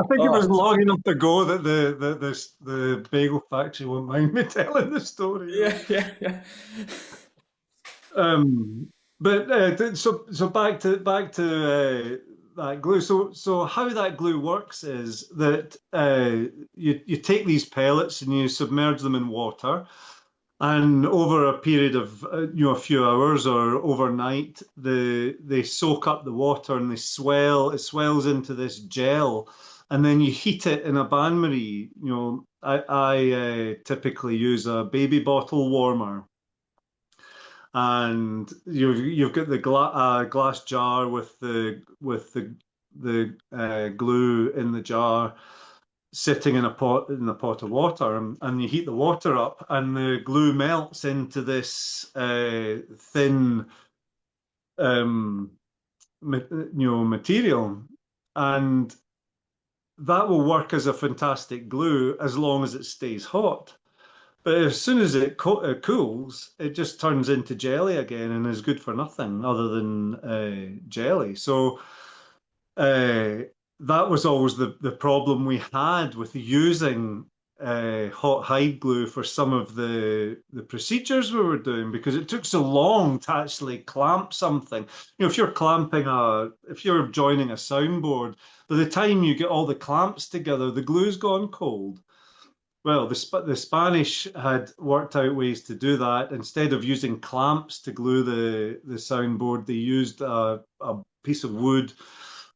think it was long enough to go that the bagel factory won't mind me telling the story. Yeah. But so back to that glue. So how that glue works is that you take these pellets and you submerge them in water, and over a period of a few hours or overnight, they soak up the water and they swell. It swells into this gel, and then you heat it in a bain marie. I typically use a baby bottle warmer, and you've got the glass jar with the glue in the jar sitting in a pot of water, and you heat the water up and the glue melts into this thin material, and that will work as a fantastic glue as long as it stays hot. But as soon as it cools, it just turns into jelly again and is good for nothing other than jelly. So uh, that was always the problem we had with using hot hide glue for some of the procedures we were doing because it took so long to actually clamp something. You know, if you're joining a soundboard, by the time you get all the clamps together, the glue's gone cold. Well, the Spanish had worked out ways to do that. Instead of using clamps to glue the soundboard, they used a piece of wood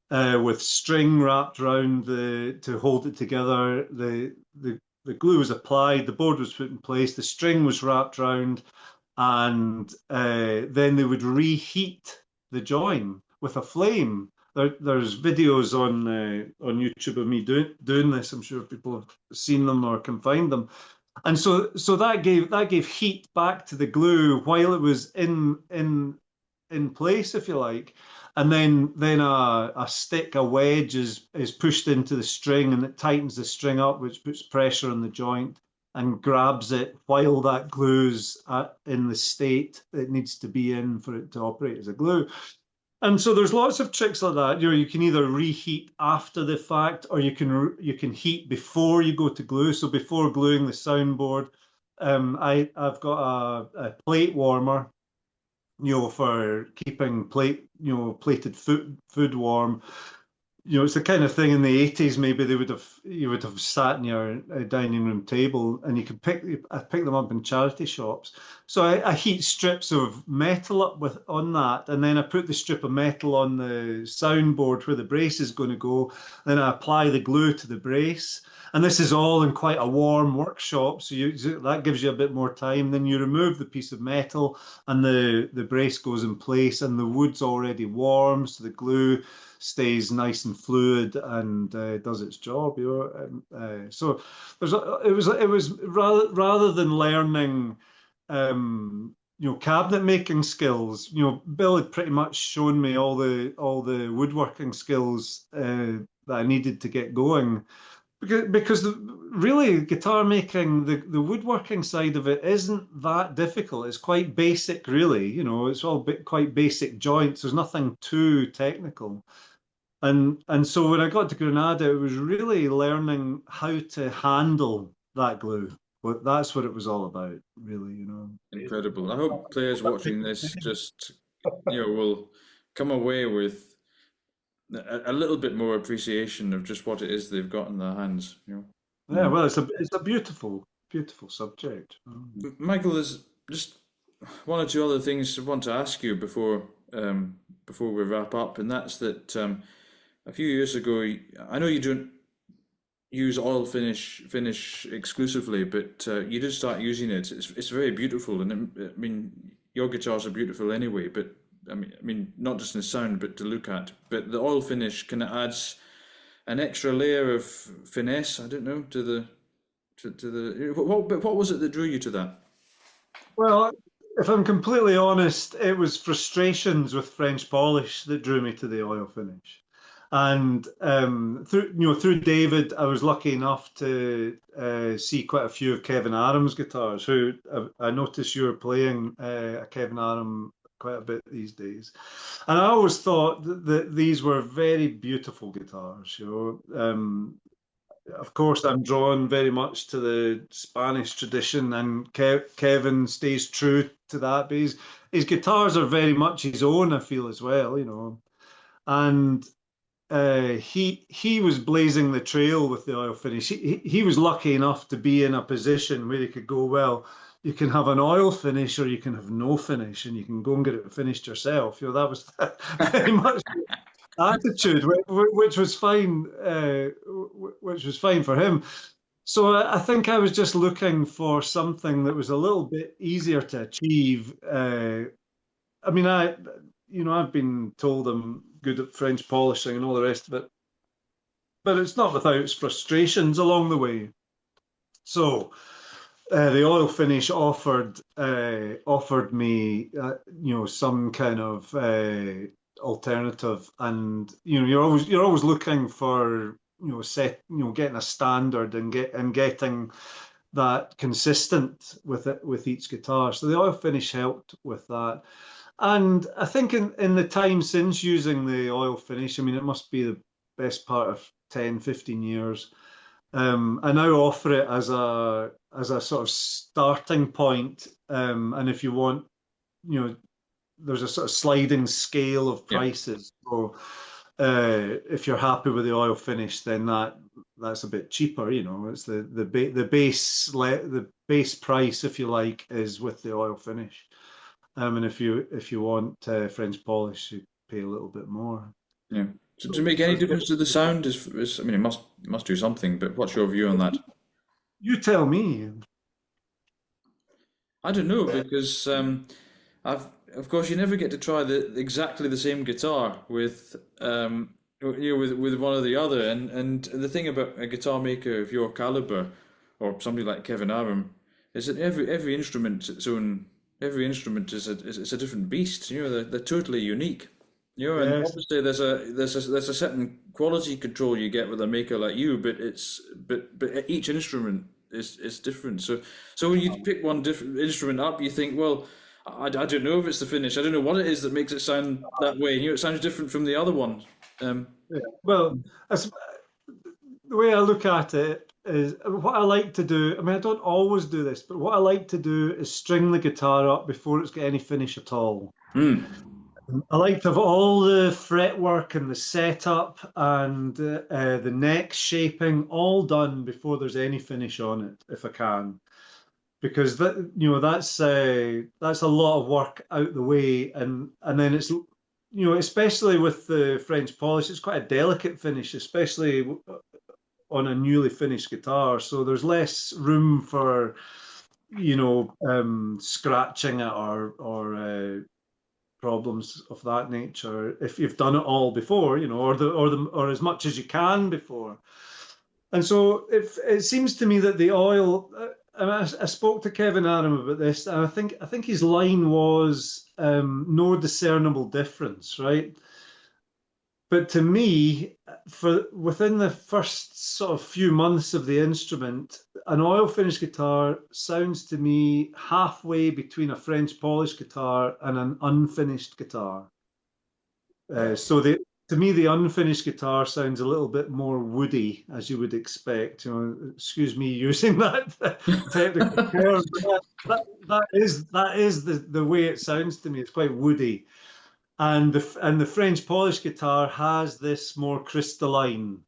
with string wrapped around to hold it together. The glue was applied, the board was put in place, the string was wrapped around, and then they would reheat the join with a flame. There's videos on YouTube of me doing this. I'm sure people have seen them or can find them. And so that gave heat back to the glue while it was in place, if you like. And then a stick, a wedge is pushed into the string and it tightens the string up, which puts pressure on the joint and grabs it while that glue's in the state it needs to be in for it to operate as a glue. And so there's lots of tricks like that. You know, you can either reheat after the fact, or you can heat before you go to glue. So before gluing the soundboard, I've got a plate warmer, for keeping plated food warm. It's the kind of thing in the 80s, maybe you would have sat in your dining room table and I pick them up in charity shops. So I heat strips of metal up on that, and then I put the strip of metal on the soundboard where the brace is going to go. Then I apply the glue to the brace. And this is all in quite a warm workshop, so that gives you a bit more time. Then you remove the piece of metal and the brace goes in place and the wood's already warm, so the glue stays nice and fluid and does its job. So it was rather than learning, cabinet making skills. Bill had pretty much shown me all the woodworking skills that I needed to get going. Because really, guitar making, the woodworking side of it isn't that difficult. It's quite basic, really. It's all quite basic joints. There's nothing too technical. And so when I got to Granada, it was really learning how to handle that glue. But that's what it was all about, really. Incredible. I hope players watching this just, will come away with a little bit more appreciation of just what it is they've got in their hands. Yeah, well, it's a beautiful, beautiful subject. Michael, there's just one or two other things I want to ask you before we wrap up, and that's that a few years ago, I know you don't use oil finish exclusively, but you did start using it. It's very beautiful, and I mean your guitars are beautiful anyway, but I mean, not just in sound, but to look at. But the oil finish kind of adds an extra layer of finesse. I don't know to the. What was it that drew you to that? Well, if I'm completely honest, it was frustrations with French polish that drew me to the oil finish. And through David, I was lucky enough to see quite a few of Kevin Aram's guitars. Who I noticed you were playing a Kevin Aram quite a bit these days, and I always thought that these were very beautiful guitars. Of course, I'm drawn very much to the Spanish tradition, and Kevin stays true to that. But his guitars are very much his own, I feel, as well. And he was blazing the trail with the oil finish. He was lucky enough to be in a position where he could go, well, you can have an oil finish or you can have no finish, and you can go and get it finished yourself. That was very much the attitude, which was fine, for him. So I think I was just looking for something that was a little bit easier to achieve. I mean, I've been told I'm good at French polishing and all the rest of it, but it's not without its frustrations along the way. So the oil finish offered me, some kind of alternative, and you're always looking for getting a standard and getting that consistent with each guitar. So the oil finish helped with that. And I think in the time since using the oil finish, I mean, it must be the best part of 10, 15 years. I now offer it as a sort of starting point. And if you want, there's a sort of sliding scale of Yeah. prices. So if you're happy with the oil finish, then that's a bit cheaper. It's the base price, if you like, is with the oil finish. And if you want French polish, you pay a little bit more. Yeah. So does it make any difference to the sound? I mean, it must do something, but what's your view on that? You tell me. I don't know, because of course, you never get to try exactly the same guitar with with one or the other. And the thing about a guitar maker of your caliber, or somebody like Kevin Aran, is that every instrument every instrument is a different beast. They're totally unique. And Yes. obviously there's a certain quality control you get with a maker like you, but each instrument is different. So when you pick one different instrument up, you think, well, I don't know if it's the finish. I don't know what it is that makes it sound that way. It sounds different from the other one. Yeah. Well, the way I look at it is what I like to do. I mean, I don't always do this, but what I like to do is string the guitar up before it's got any finish at all. I like to have all the fretwork and the setup and the neck shaping all done before there's any finish on it, if I can, because that's a lot of work out the way, and then it's especially with the French polish, it's quite a delicate finish, especially on a newly finished guitar. So there's less room for scratching it or problems of that nature if you've done it all before, or as much as you can before. And so it seems to me that the oil. I spoke to Kevin Aran about this, and I think his line was no discernible difference, right? But to me, within the first sort of few months of the instrument, an oil finish guitar sounds to me halfway between a French polish guitar and an unfinished guitar. To me, the unfinished guitar sounds a little bit more woody, as you would expect. Excuse me using that technical term, but that is the way it sounds to me. It's quite woody. And the French polish guitar has this more crystalline.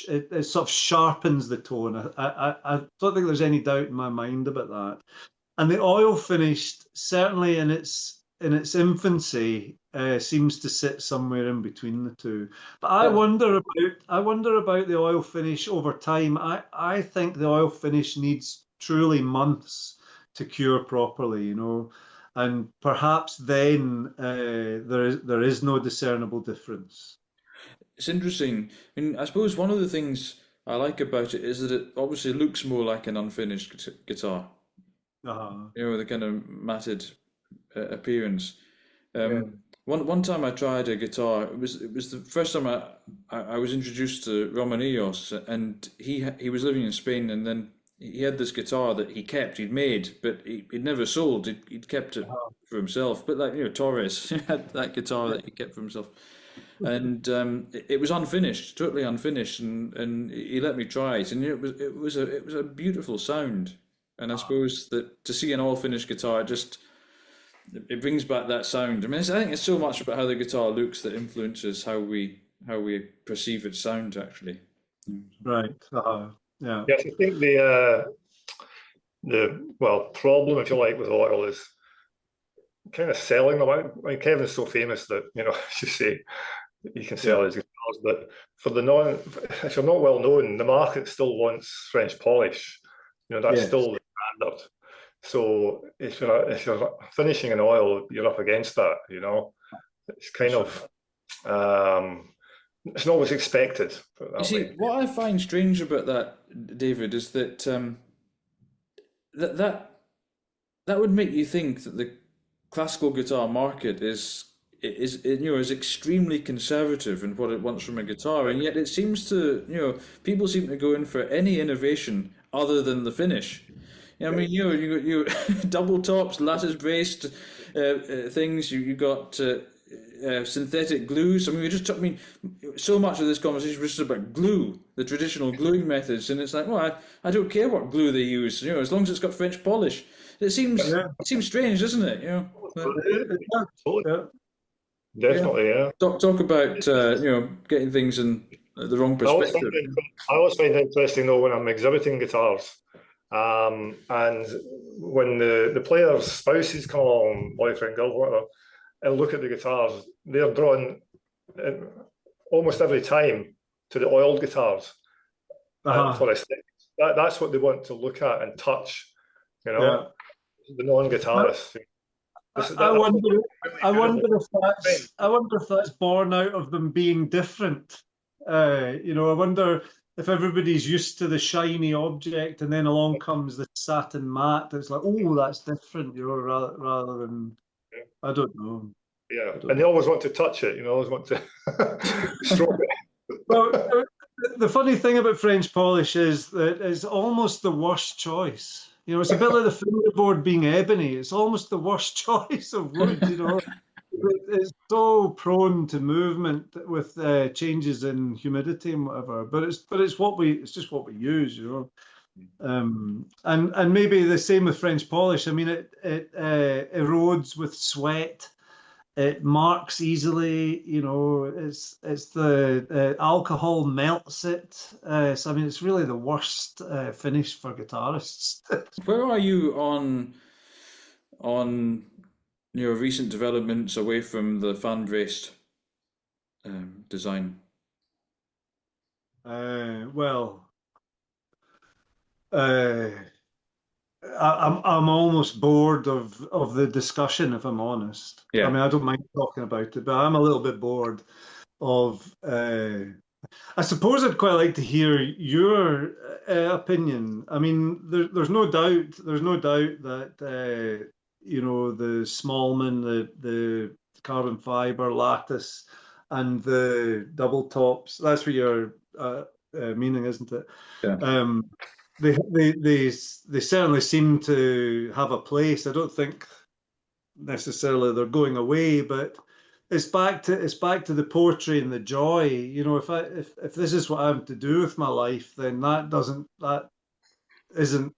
It sort of sharpens the tone. I don't think there's any doubt in my mind about that. And the oil finished, certainly in its infancy, seems to sit somewhere in between the two. But I wonder about the oil finish over time. I think the oil finish needs truly months to cure properly, and perhaps then there is no discernible difference. It's interesting. I mean, I suppose one of the things I like about it is that it obviously looks more like an unfinished guitar. With a kind of matted appearance. One time I tried a guitar. It was the first time I was introduced to Romanillos, and he was living in Spain, and then he had this guitar that he'd made, but he'd never sold. He'd kept it for himself. But like Torres had that guitar that he kept for himself, and it was unfinished, totally unfinished, and he let me try it, and it was a beautiful sound. And I suppose that to see an all finished guitar, it brings back that sound. I mean, I think it's so much about how the guitar looks that influences how we perceive its sound, actually. Right. Yeah. Yes, I think the problem, if you like, with oil is kind of selling them out. I mean, Kevin's so famous that as you say, he can sell his guitars. But if you're not well known, the market still wants French polish. That's still the standard. So if you're finishing in oil, you're up against that. It's kind of it's not always expected. You see, what I find strange about that, David, is that that would make you think that the classical guitar market is extremely conservative in what it wants from a guitar, and yet it seems to people seem to go in for any innovation other than the finish. I mean, you double tops, lattice braced things. You got synthetic glues. I mean, so much of this conversation was just about glue, the traditional gluing methods, and it's like, well, I don't care what glue they use, as long as it's got French polish. Yeah. It seems strange, doesn't it? Yeah. Definitely, yeah. Talk about getting things in the wrong I always perspective. find it interesting though when I'm exhibiting guitars, and when the players' spouses come along, boyfriend, girl, whatever, and look at the guitars, they're drawn almost every time to the oiled guitars for aesthetics. That's what they want to look at and touch, Yeah. the non-guitarists. I wonder if that's born out of them being different. I wonder if everybody's used to the shiny object, and then along comes the satin matte. It's like, oh, that's different, rather than, I don't know. Yeah, and they always want to touch it. Always want to stroke it. Well, the funny thing about French polish is that it's almost the worst choice. It's a bit like the fingerboard being ebony. It's almost the worst choice of wood. It's so prone to movement with changes in humidity and whatever. But it's just what we use. And maybe the same with French polish. I mean, it erodes with sweat. It marks easily, it's the alcohol melts it. So I mean, it's really the worst finish for guitarists. Where are you on recent developments away from the fan braced design? I'm almost bored of the discussion, if I'm honest. Yeah. I mean, I don't mind talking about it, but I'm a little bit bored of. I suppose I'd quite like to hear your opinion. I mean, there's no doubt that the Smallman, the carbon fiber lattice, and the double tops. That's what your meaning, isn't it? Yeah. They certainly seem to have a place. I don't think necessarily they're going away, but it's back to the poetry and the joy. If this is what I'm to do with my life, then that isn't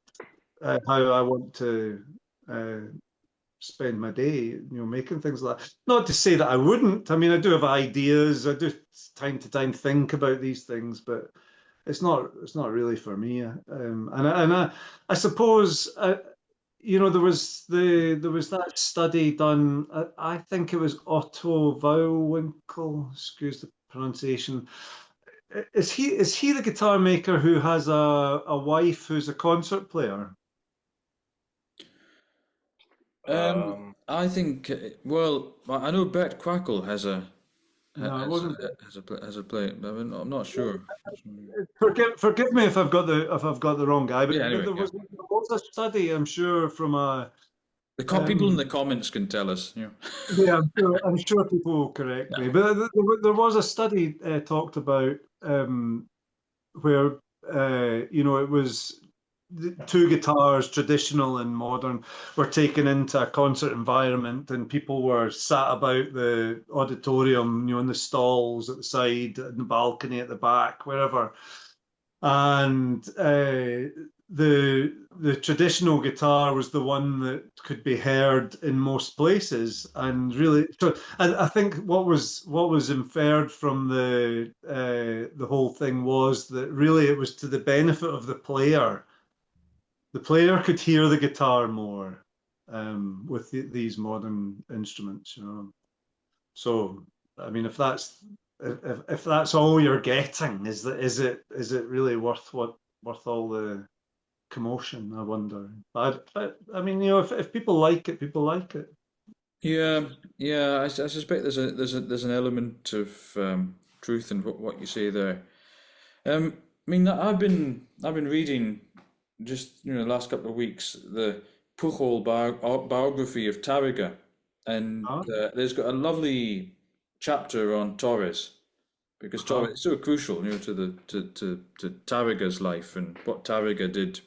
how I want to spend my day. Making things like that. Not to say that I wouldn't. I mean, I do have ideas. I do time to time think about these things, but it's not really for me. And I suppose there was that study done. I think it was Otto Wauwinkel. Excuse the pronunciation. Is he the guitar maker who has a wife who's a concert player? I think. Well, I know Bert Quackle has a. No, it wasn't. Has a play. I'm not sure. Forgive me if I've got the wrong guy, but anyway, there was a study, I'm sure, from a. People in the comments can tell us. Yeah, I'm sure people will correct me, but there was a study talked about where it was the two guitars, traditional and modern, were taken into a concert environment, and people were sat about the auditorium, in the stalls at the side, in the balcony at the back, wherever. And the traditional guitar was the one that could be heard in most places, and really, so I think what was inferred from the whole thing was that really it was to the benefit of the player. The player could hear the guitar more with these modern instruments, So, I mean, if that's all you're getting, is it really worth all the commotion? I wonder. I mean, if people like it, people like it. Yeah. I suspect there's an element of truth in what you say there. I mean, I've been reading just the last couple of weeks the Pujol biography of Tárrega, and there's got a lovely chapter on Torres, because Torres is so crucial, to Tárrega's life and what Tárrega did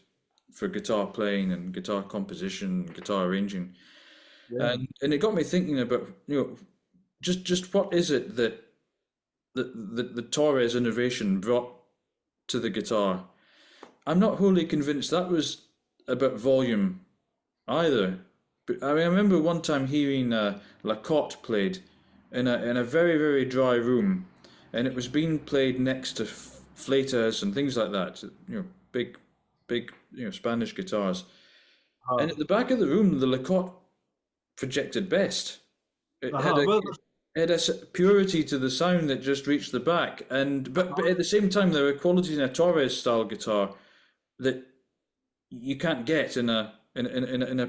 for guitar playing and guitar composition, guitar arranging, Yeah. and it got me thinking about just what is it that the Torres innovation brought to the guitar. I'm not wholly convinced that was about volume either. But I mean, I remember one time hearing Lacotte played in a very very dry room, and it was being played next to flauters and things like that. Big Spanish guitars. And at the back of the room, the Lacotte projected best. It had a Well, it had a purity to the sound that just reached the back, but at the same time there were qualities in a Torres style guitar that you can't get in a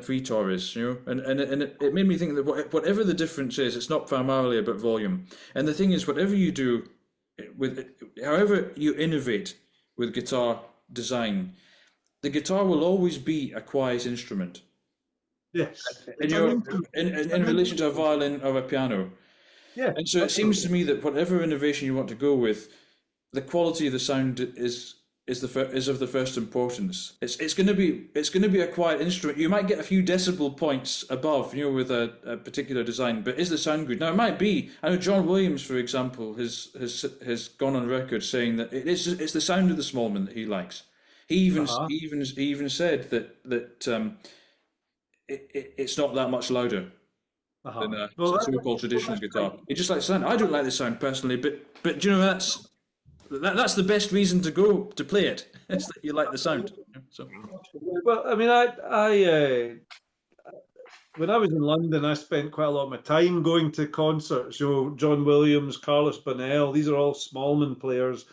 pre-Torres, and it made me think that whatever the difference is, it's not primarily about volume. And the thing is, whatever you do with, however you innovate with guitar design, the guitar will always be a quiet instrument. yes. In relation to a violin or a piano. Yeah. And so it seems to me that whatever innovation you want to go with, the quality of the sound is of the first importance. It's going to be a quiet instrument. You might get a few decibel points above, with a particular design, but is the sound good? Now it might be. I know John Williams, for example, has gone on record saying that it's the sound of the Smallman that he likes. He even said that it's not that much louder than a so-called traditional guitar. He just likes the sound. I don't like the sound personally, but that's the best reason to go to play it. It's that you like the sound. So. Well, I mean, I when I was in London, I spent quite a lot of my time going to concerts. John Williams, Carlos Bonnell, these are all Smallman players.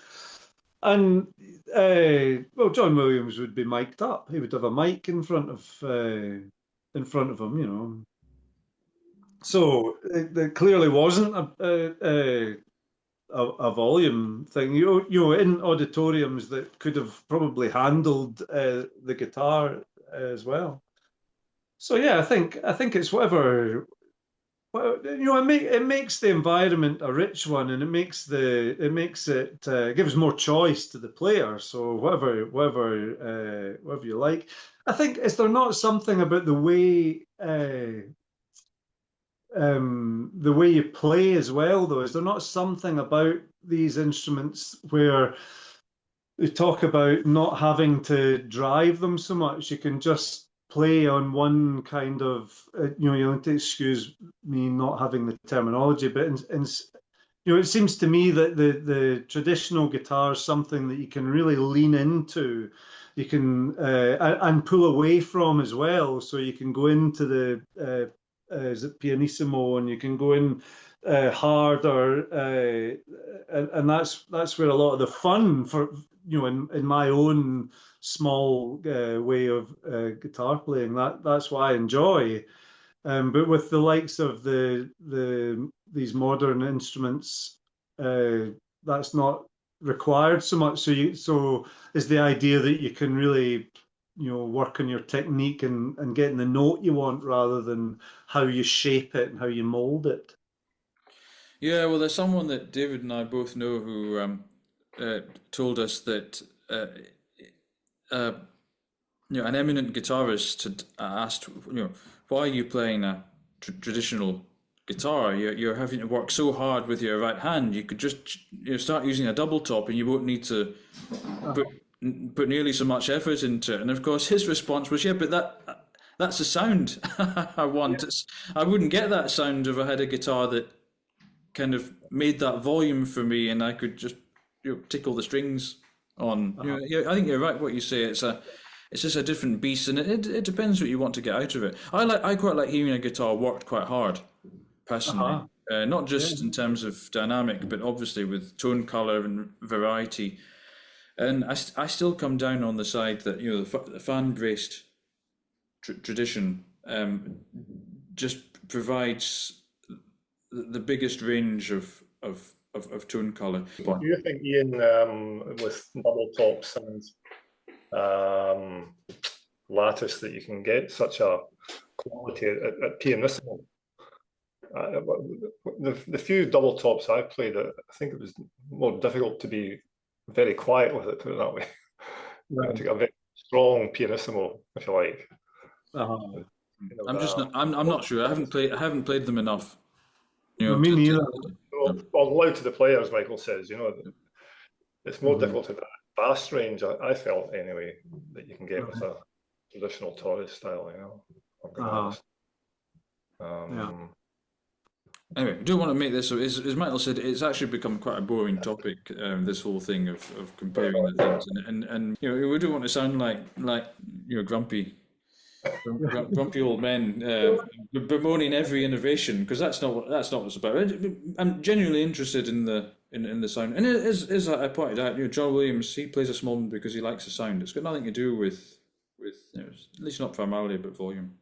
And John Williams would be mic'd up. He would have a mic in front of him, So there clearly wasn't a volume thing. In auditoriums that could have probably handled the guitar as well. So yeah, I think it's whatever. Well, it makes the environment a rich one, and it gives more choice to the player. So whatever you like. I think, is there not something about the way you play as well, though? Is there not something about these instruments where they talk about not having to drive them so much? You can just play on one kind of, you'll have to excuse me not having the terminology, but it seems to me that the traditional guitar is something that you can really lean into, you can and pull away from as well. So you can go into the is it pianissimo, and you can go in harder, and that's where a lot of the fun for in my own small way of guitar playing, that's why I enjoy. But with the likes of these modern instruments, that's not required so much. So is the idea that you can really work on your technique and getting the note you want rather than how you shape it and how you mold it. Yeah, well, there's someone that David and I both know who told us that an eminent guitarist had asked, why are you playing a traditional guitar? You're having to work so hard with your right hand. You could just start using a double top, and you won't need to put nearly so much effort into it. And of course, his response was, "Yeah, but that's the sound I want. I wouldn't get that sound if I had a guitar that kind of made that volume for me, and I could just tickle the strings on." I think you're right. What you say, it's just a different beast, and it depends what you want to get out of it. I quite like hearing a guitar worked quite hard, personally. Not just in terms of dynamic, but obviously with tone, color, and variety. And I still come down on the side that the fan-braced tradition just provides the biggest range of tone color. Do you think, Ian, with double tops and lattice, that you can get such a quality at pianissimo? The few double tops I've played, I think it was more difficult to be very quiet with it, put it that way. To get a very strong pianissimo, if you like. Uh-huh. I'm just not, I'm not sure. I haven't played them enough. No, me neither. Well, loud to the players, Michael says. It's more difficult to the bass range. I felt anyway that you can get with a traditional Torres style. Or Granada. Anyway, I do want to make this, as Michael said, it's actually become quite a boring topic, this whole thing of comparing the things. And we do want to sound like grumpy old men bemoaning every innovation, because that's not what it's about. I'm genuinely interested in the sound. And as I pointed out, John Williams, he plays a Smallman because he likes the sound. It's got nothing to do with at least not primarily, but volume.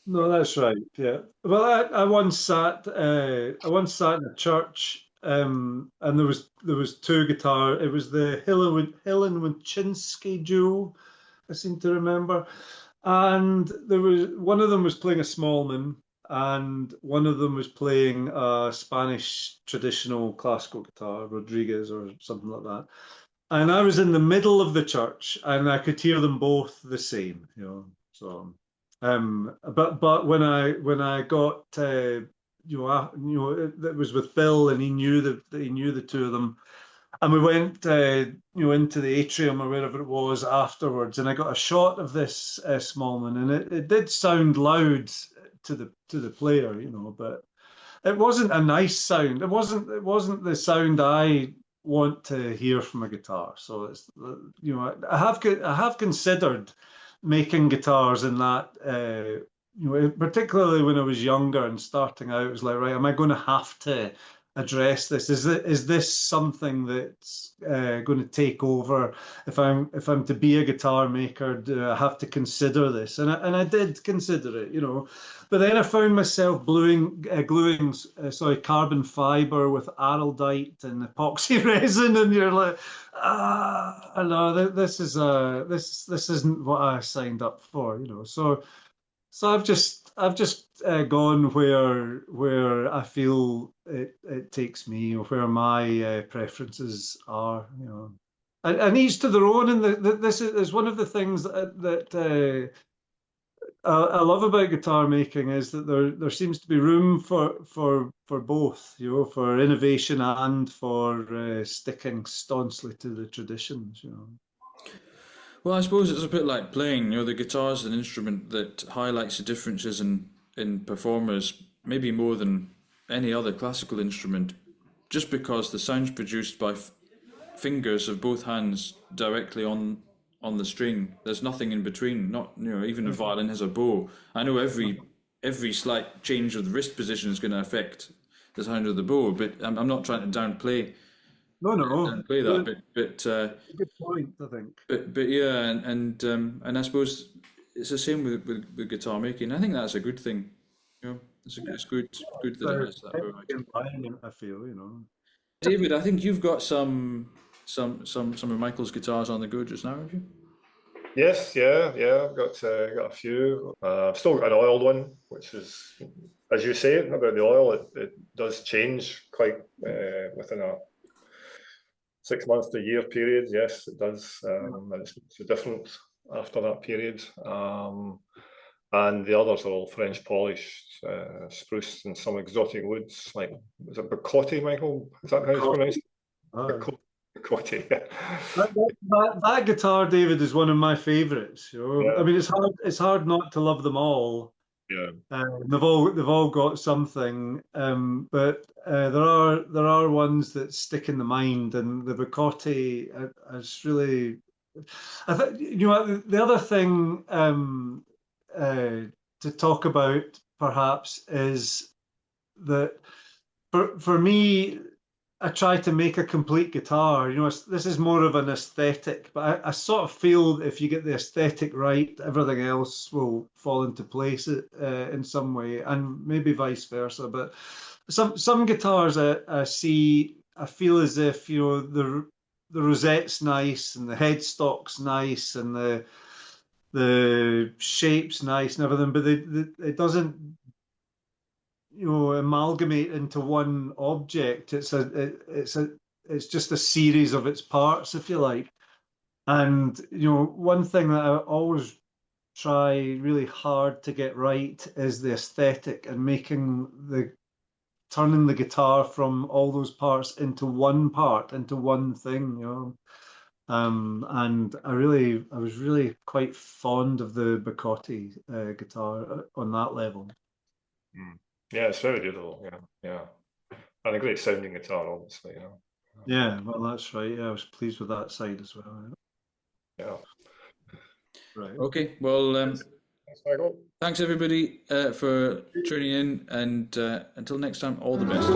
No, that's right. Yeah. Well, I once sat in a church, and there was two guitar. It was the Helen Winchinsky duo, I seem to remember, and there was one of them was playing a Smallman, and one of them was playing a Spanish traditional classical guitar, Rodriguez or something like that. And I was in the middle of the church, and I could hear them both the same. So. But when I got it was with Bill, and he knew the two of them, and we went into the atrium or wherever it was afterwards, and I got a shot of this Smallman, and it did sound loud to the player, but it wasn't a nice sound. It wasn't the sound I want to hear from a guitar. So it's I have considered making guitars in that, particularly when I was younger and starting out. It was like, right, am I going to have to address this? Is this something that's going to take over? If I'm to be a guitar maker, do I have to consider this? And I did consider it, But then I found myself gluing carbon fiber with araldite and epoxy resin, and you're like, no, this isn't what I signed up for, So I've just gone where I feel it takes me, or where my preferences are, and each to their own. And this is one of the things that I love about guitar making, is that there seems to be room for both, for innovation and for sticking staunchly to the traditions, Well, I suppose it's a bit like playing. The guitar is an instrument that highlights the differences in performers, maybe more than any other classical instrument, just because the sound's produced by fingers of both hands directly on the string. There's nothing in between. Not even a violin has a bow. I know every slight change of the wrist position is going to affect the sound of the bow, but I'm not trying to downplay. No. Play that, but good point, I think. But yeah, and I suppose it's the same with guitar making. I think that's a good thing. It's good that it has that variety. Environment, I feel, David, I think you've got some of Michael's guitars on the go just now, have you? Yes, yeah. I've got a few. I've still got an oiled one, which is, as you say about the oil, it does change quite within a 6 months to a year period. Yes, it does, and it's different after that period. And the others are all French polished, spruce, and some exotic woods, like, is it Bicotti, Michael? Is that how it's pronounced? Bicotti. That guitar, David, is one of my favourites. Yeah. I mean, it's hard not to love them all. Yeah. They've all got something, but there are ones that stick in the mind, and the Bicotti is really. I think the other thing to talk about perhaps is that for me, I try to make a complete guitar. This is more of an aesthetic, but I sort of feel that if you get the aesthetic right, everything else will fall into place in some way, and maybe vice versa. But some guitars I feel as if the rosette's nice, and the headstock's nice, and the shape's nice and everything, but it doesn't amalgamate into one object. It's just a series of its parts, if you like. And one thing that I always try really hard to get right is the aesthetic and turning the guitar from all those parts into one part, into one thing. And I was really quite fond of the Bacotti guitar on that level. Yeah, it's very beautiful. Yeah. And a great sounding guitar, obviously. Yeah, well, that's right. Yeah, I was pleased with that side as well. Yeah. Right. Okay, well, Thanks, Michael. thanks everybody for tuning in, and until next time, all the best.